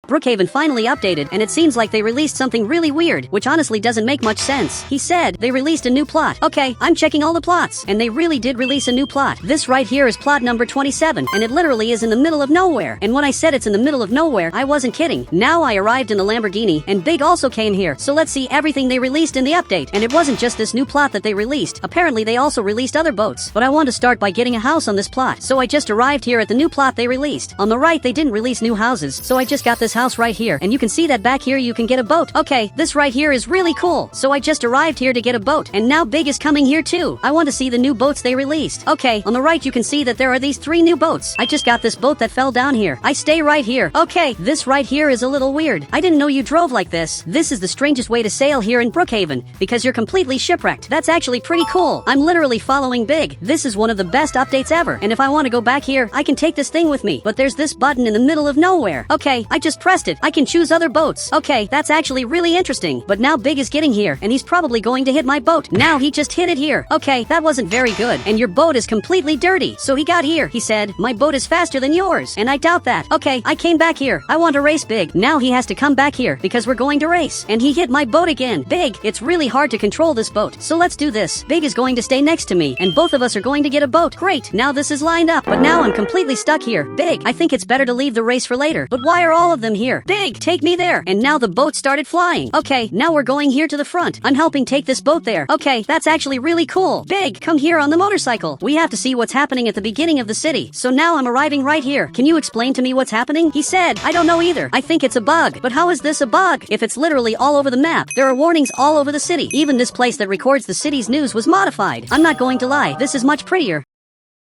A: Brookhaven finally updated, and it seems like they released something really weird, which honestly doesn't make much sense. He said they released a new plot. Okay, I'm checking all the plots, and they really did release a new plot. This right here is plot number 27, and it literally is in the middle of nowhere. And when I said it's in the middle of nowhere, I wasn't kidding. Now I arrived in the Lamborghini, and Big also came here. So let's see everything they released in the update. And it wasn't just this new plot that they released. Apparently they also released other boats. But I want to start by getting a house on this plot. So I just arrived here at the new plot they released. On the right, they didn't release new houses, so I just got this house right here. And you can see that back here you can get a boat. Okay, this right here is really cool. So I just arrived here to get a boat. And now Big is coming here too. I want to see the new boats they released. Okay, on the right you can see that there are these 3 new boats. I just got this boat that fell down here. I stay right here. Okay, this right here is a little weird. I didn't know you drove like this. This is the strangest way to sail here in Brookhaven because you're completely shipwrecked. That's actually pretty cool. I'm literally following Big. This is one of the best updates ever. And if I want to go back here, I can take this thing with me. But there's this button in the middle of nowhere. Okay, I just pressed it. I can choose other boats. Okay, that's actually really interesting. But now Big is getting here, and he's probably going to hit my boat. Now he just hit it here. Okay, that wasn't very good. And your boat is completely dirty. So he got here. He said, my boat is faster than yours. And I doubt that. Okay, I came back here. I want to race Big. Now he has to come back here because we're going to race. And he hit my boat again. Big, it's really hard to control this boat. So let's do this. Big is going to stay next to me, and both of us are going to get a boat. Great, now this is lined up. But now I'm completely stuck here. Big, I think it's better to leave the race for later. But why are all of them here? Big, take me there. And now the boat started flying. Okay, now we're going here to the front. I'm helping take this boat there. Okay, that's actually really cool. Big, come here on the motorcycle. We have to see what's happening at the beginning of the city. So now I'm arriving right here. Can you explain to me what's happening? He said, I don't know either. I think it's a bug. But how is this a bug? If it's literally all over the map, there are warnings all over the city. Even this place that records the city's news was modified. I'm not going to lie, this is much prettier.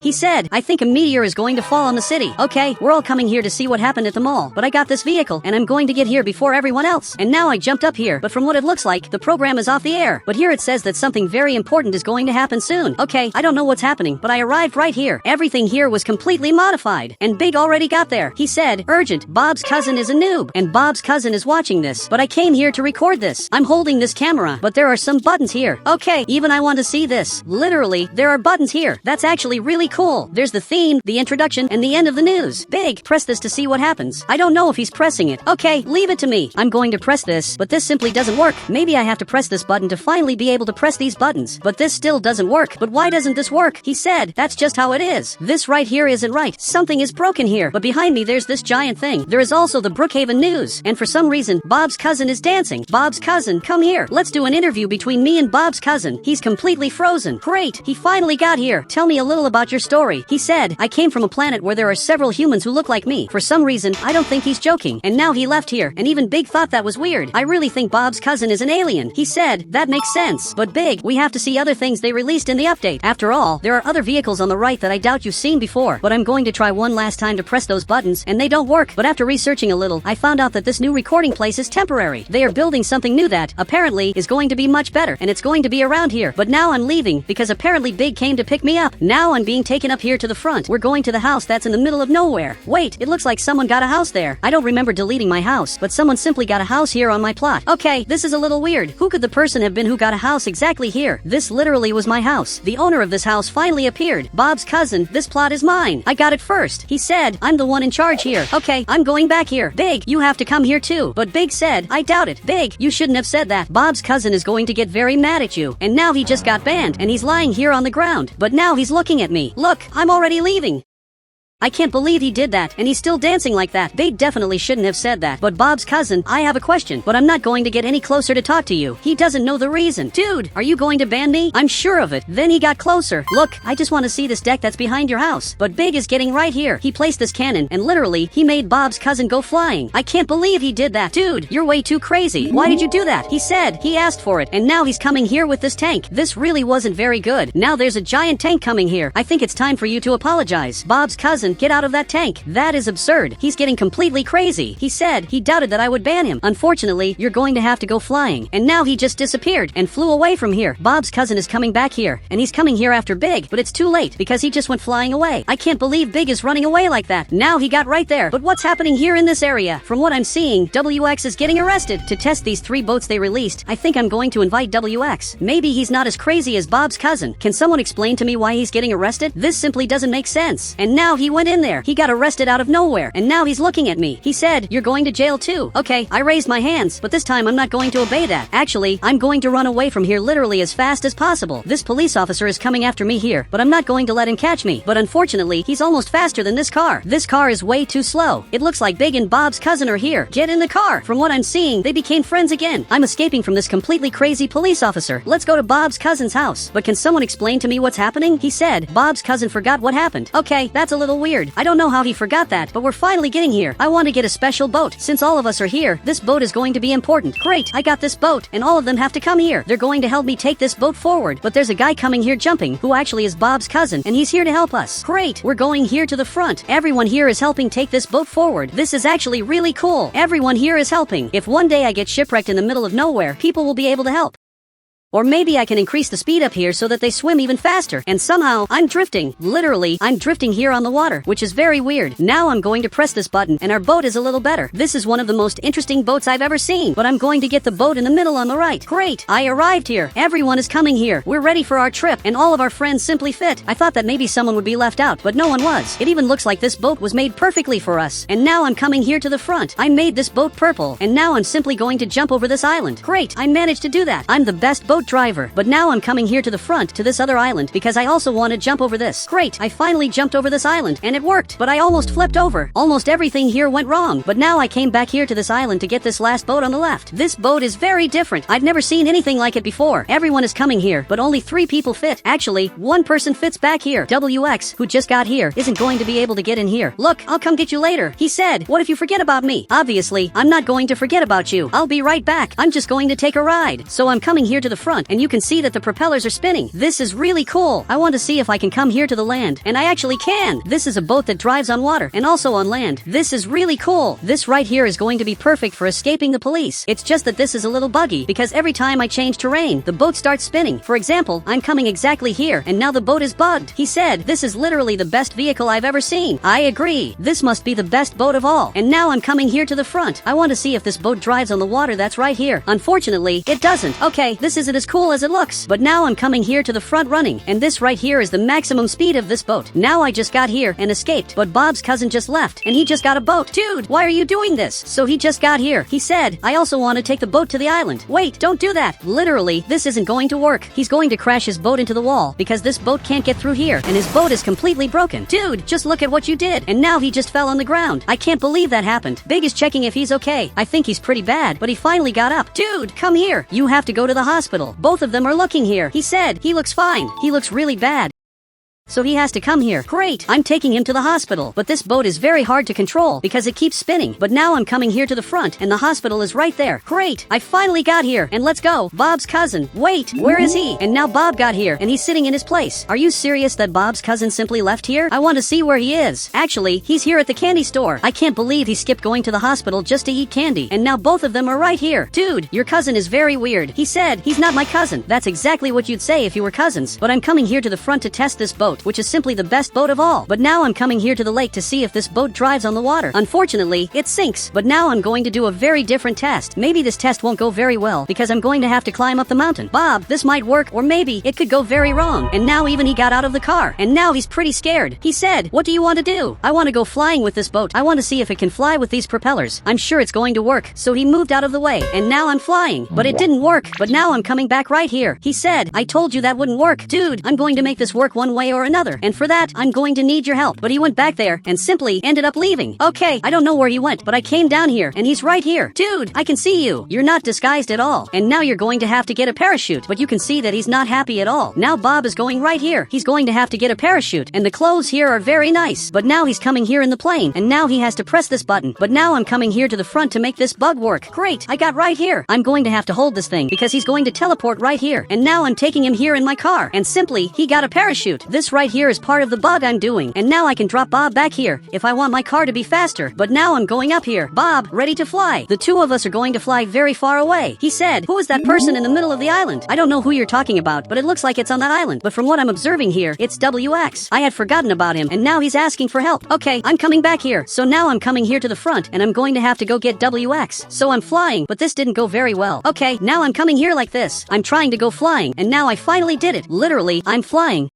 A: He said, I think a meteor is going to fall on the city. Okay, we're all coming here to see what happened at the mall, but I got this vehicle, and I'm going to get here before everyone else. And now I jumped up here, but from what it looks like, the program is off the air. But here it says that something very important is going to happen soon. Okay, I don't know what's happening, but I arrived right here. Everything here was completely modified, and Big already got there. He said, urgent, Bob's cousin is a noob, and Bob's cousin is watching this, but I came here to record this. I'm holding this camera, but there are some buttons here. Okay, even I want to see this. Literally, there are buttons here. That's actually really cool. There's the theme, the introduction, and the end of the news. Big, press this to see what happens. I don't know if he's pressing it. Okay, leave it to me. I'm going to press this, but this simply doesn't work. Maybe I have to press this button to finally be able to press these buttons, but this still doesn't work. But why doesn't this work? He said, that's just how it is. This right here isn't right. Something is broken here. But behind me there's this giant thing. There is also the Brookhaven news, and for some reason, Bob's cousin is dancing. Bob's cousin, come here. Let's do an interview between me and Bob's cousin. He's completely frozen. Great, he finally got here. Tell me a little about your story. He said, I came from a planet where there are several humans who look like me. For some reason, I don't think he's joking. And now he left here, and even Big thought that was weird. I really think Bob's cousin is an alien. He said, that makes sense. But Big, we have to see other things they released in the update. After all, there are other vehicles on the right that I doubt you've seen before. But I'm going to try one last time to press those buttons, and they don't work. But after researching a little, I found out that this new recording place is temporary. They are building something new that, apparently, is going to be much better, and it's going to be around here. But now I'm leaving, because apparently Big came to pick me up. Now I'm being taken up here to the front. We're going to the house that's in the middle of nowhere. Wait, it looks like someone got a house there. I don't remember deleting my house, but someone simply got a house here on my plot. Okay, this is a little weird. Who could the person have been who got a house exactly here? This literally was my house. The owner of this house finally appeared. Bob's cousin, this plot is mine. I got it first. He said, I'm the one in charge here. Okay, I'm going back here. Big, you have to come here too. But Big said, I doubt it. Big, you shouldn't have said that. Bob's cousin is going to get very mad at you. And now he just got banned, and he's lying here on the ground. But now he's looking at me. Look, I'm already leaving. I can't believe he did that, and he's still dancing like that. Big definitely shouldn't have said that. But Bob's cousin, I have a question, but I'm not going to get any closer to talk to you. He doesn't know the reason. Dude, are you going to ban me? I'm sure of it. Then he got closer. Look, I just want to see this deck that's behind your house. But Big is getting right here. He placed this cannon, and literally, he made Bob's cousin go flying. I can't believe he did that. Dude, you're way too crazy. Why did you do that? He said, he asked for it, and now he's coming here with this tank. This really wasn't very good. Now there's a giant tank coming here. I think it's time for you to apologize. Bob's cousin, get out of that tank. That is absurd. He's getting completely crazy. He said he doubted that I would ban him. Unfortunately, you're going to have to go flying. And now he just disappeared and flew away from here. Bob's cousin is coming back here, and he's coming here after Big, but it's too late because he just went flying away. I can't believe Big is running away like that. Now he got right there. But what's happening here in this area? From what I'm seeing, WX is getting arrested. To test these 3 boats they released, I think I'm going to invite WX. Maybe he's not as crazy as Bob's cousin. Can someone explain to me why he's getting arrested? This simply doesn't make sense. And now he went in there. He got arrested out of nowhere, and now he's looking at me. He said, you're going to jail too. Okay, I raised my hands, but this time I'm not going to obey that. Actually, I'm going to run away from here literally as fast as possible. This police officer is coming after me here, but I'm not going to let him catch me. But unfortunately, he's almost faster than this car. This car is way too slow. It looks like Big and Bob's cousin are here. Get in the car. From what I'm seeing, they became friends again. I'm escaping from this completely crazy police officer. Let's go to Bob's cousin's house. But can someone explain to me what's happening? He said, Bob's cousin forgot what happened. Okay, that's a little weird. I don't know how he forgot that, but we're finally getting here. I want to get a special boat. Since all of us are here, this boat is going to be important. Great, I got this boat, and all of them have to come here. They're going to help me take this boat forward, but there's a guy coming here jumping, who actually is Bob's cousin, and he's here to help us. Great, we're going here to the front. Everyone here is helping take this boat forward. This is actually really cool. Everyone here is helping. If one day I get shipwrecked in the middle of nowhere, people will be able to help. Or maybe I can increase the speed up here so that they swim even faster. And somehow, I'm drifting. Literally, I'm drifting here on the water, which is very weird. Now I'm going to press this button, and our boat is a little better. This is one of the most interesting boats I've ever seen. But I'm going to get the boat in the middle on the right. Great, I arrived here. Everyone is coming here. We're ready for our trip, and all of our friends simply fit. I thought that maybe someone would be left out, but no one was. It even looks like this boat was made perfectly for us. And now I'm coming here to the front. I made this boat purple, and now I'm simply going to jump over this island. Great, I managed to do that. I'm the best boat driver. But now I'm coming here to the front to this other island because I also want to jump over this. Great, I finally jumped over this island, and it worked, but I almost flipped over. Almost everything here went wrong, but now I came back here to this island to get this last boat on the left. This boat is very different. I've never seen anything like it before. Everyone is coming here, but only 3 people fit. Actually, 1 person fits back here. WX, who just got here, isn't going to be able to get in here. Look, I'll come get you later. He said, what if you forget about me? Obviously, I'm not going to forget about you. I'll be right back. I'm just going to take a ride. So I'm coming here to the front, and you can see that the propellers are spinning. This is really cool. I want to see if I can come here to the land, and I actually can. This is a boat that drives on water and also on land. This is really cool. This right here is going to be perfect for escaping the police. It's just that this is a little buggy because every time I change terrain, the boat starts spinning. For example, I'm coming exactly here, and now the boat is bugged. He said, this is literally the best vehicle I've ever seen. I agree. This must be the best boat of all. And now I'm coming here to the front. I want to see if this boat drives on the water that's right here. Unfortunately, it doesn't. Okay, this isn't as cool as it looks. But now I'm coming here to the front running, and this right here is the maximum speed of this boat. Now I just got here and escaped, but Bob's cousin just left, and he just got a boat. Dude, why are you doing this? So he just got here. He said, I also want to take the boat to the island. Wait, don't do that. Literally, this isn't going to work. He's going to crash his boat into the wall because this boat can't get through here, and his boat is completely broken. Dude, just look at what you did. And now he just fell on the ground. I can't believe that happened. Big is checking if he's okay. I think he's pretty bad, but he finally got up. Dude, come here. You have to go to the hospital. Both of them are looking here. He said, he looks fine. He looks really bad. So he has to come here. Great, I'm taking him to the hospital. But this boat is very hard to control because it keeps spinning. But now I'm coming here to the front and the hospital is right there. Great, I finally got here. And let's go. Bob's cousin. Wait, where is he? And now Bob got here and he's sitting in his place. Are you serious that Bob's cousin simply left here? I want to see where he is. Actually, he's here at the candy store. I can't believe he skipped going to the hospital just to eat candy. And now both of them are right here. Dude, your cousin is very weird. He said, he's not my cousin. That's exactly what you'd say if you were cousins. But I'm coming here to the front to test this boat, which is simply the best boat of all. But now I'm coming here to the lake to see if this boat drives on the water. Unfortunately, it sinks. But now I'm going to do a very different test. Maybe this test won't go very well because I'm going to have to climb up the mountain. Bob, this might work, or maybe it could go very wrong. And now even he got out of the car. And now he's pretty scared. He said, what do you want to do? I want to go flying with this boat. I want to see if it can fly with these propellers. I'm sure it's going to work. So he moved out of the way. And now I'm flying. But it didn't work. But now I'm coming back right here. He said, I told you that wouldn't work. Dude, I'm going to make this work one way or another. And for that, I'm going to need your help. But he went back there and simply ended up leaving. Okay, I don't know where he went, but I came down here and he's right here. Dude, I can see you. You're not disguised at all. And now you're going to have to get a parachute. But you can see that he's not happy at all. Now Bob is going right here. He's going to have to get a parachute. And the clothes here are very nice. But now he's coming here in the plane. And now he has to press this button. But now I'm coming here to the front to make this bug work. Great, I got right here. I'm going to have to hold this thing because he's going to teleport right here. And now I'm taking him here in my car. And simply, he got a parachute. This right here is part of the bug I'm doing. And now I can drop Bob back here if I want my car to be faster. But now I'm going up here. Bob, ready to fly. The two of us are going to fly very far away. He said, who is that person in the middle of the island? I don't know who you're talking about, but it looks like it's on that island. But from what I'm observing here, it's WX. I had forgotten about him, and now he's asking for help. Okay, I'm coming back here. So now I'm coming here to the front, and I'm going to have to go get WX. So I'm flying, but this didn't go very well. Okay, now I'm coming here like this. I'm trying to go flying, and now I finally did it. Literally, I'm flying.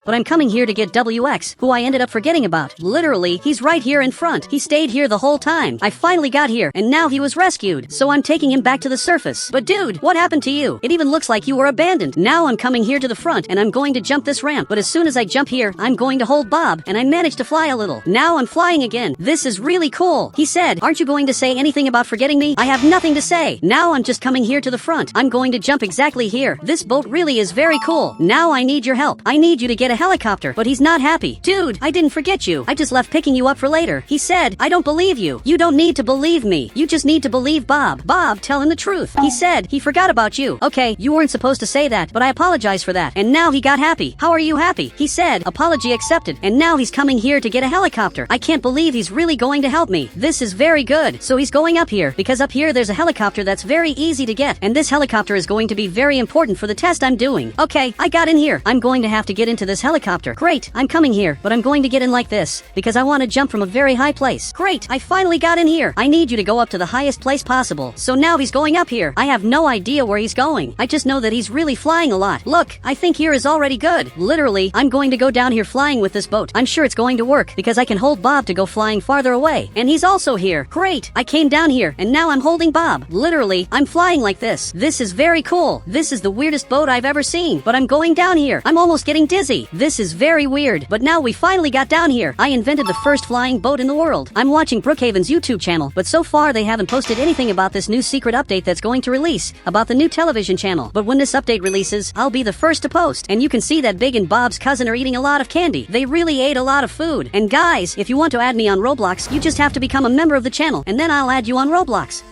A: But I'm coming here to get WX, who I ended up forgetting about. Literally, he's right here in front. He stayed here the whole time. I finally got here, and now he was rescued. So I'm taking him back to the surface. But dude, what happened to you? It even looks like you were abandoned. Now I'm coming here to the front, and I'm going to jump this ramp. But as soon as I jump here, I'm going to hold Bob, and I managed to fly a little. Now I'm flying again. This is really cool. He said, aren't you going to say anything about forgetting me? I have nothing to say. Now I'm just coming here to the front. I'm going to jump exactly here. This boat really is very cool. Now I need your help. I need you to get a helicopter. But he's not happy. Dude, I didn't forget you. I just left picking you up for later. He said, I don't believe you. You don't need to believe me. You just need to believe Bob. Bob, tell him the truth. He said, he forgot about you. Okay, you weren't supposed to say that, but I apologize for that. And now he got happy. How are you happy? He said, apology accepted. And now he's coming here to get a helicopter. I can't believe he's really going to help me. This is very good. So he's going up here, because up here there's a helicopter that's very easy to get. And this helicopter is going to be very important for the test I'm doing. Okay, I got in here. I'm going to have to get into this helicopter. Great, I'm coming here, but I'm going to get in like this, because I want to jump from a very high place. Great, I finally got in here. I need you to go up to the highest place possible. So now he's going up here. I have no idea where he's going. I just know that he's really flying a lot. Look, I think here is already good. Literally, I'm going to go down here flying with this boat. I'm sure it's going to work, because I can hold Bob to go flying farther away. And he's also here. Great, I came down here, and now I'm holding Bob. Literally, I'm flying like this. This is very cool. This is the weirdest boat I've ever seen. But I'm going down here. I'm almost getting dizzy. This is very weird. But now we finally got down here. I invented the first flying boat in the world. I'm watching Brookhaven's YouTube channel, but so far they haven't posted anything about this new secret update that's going to release, about the new television channel. But when this update releases, I'll be the first to post. And you can see that Big and Bob's cousin are eating a lot of candy. They really ate a lot of food. And guys, if you want to add me on Roblox, you just have to become a member of the channel, and then I'll add you on Roblox.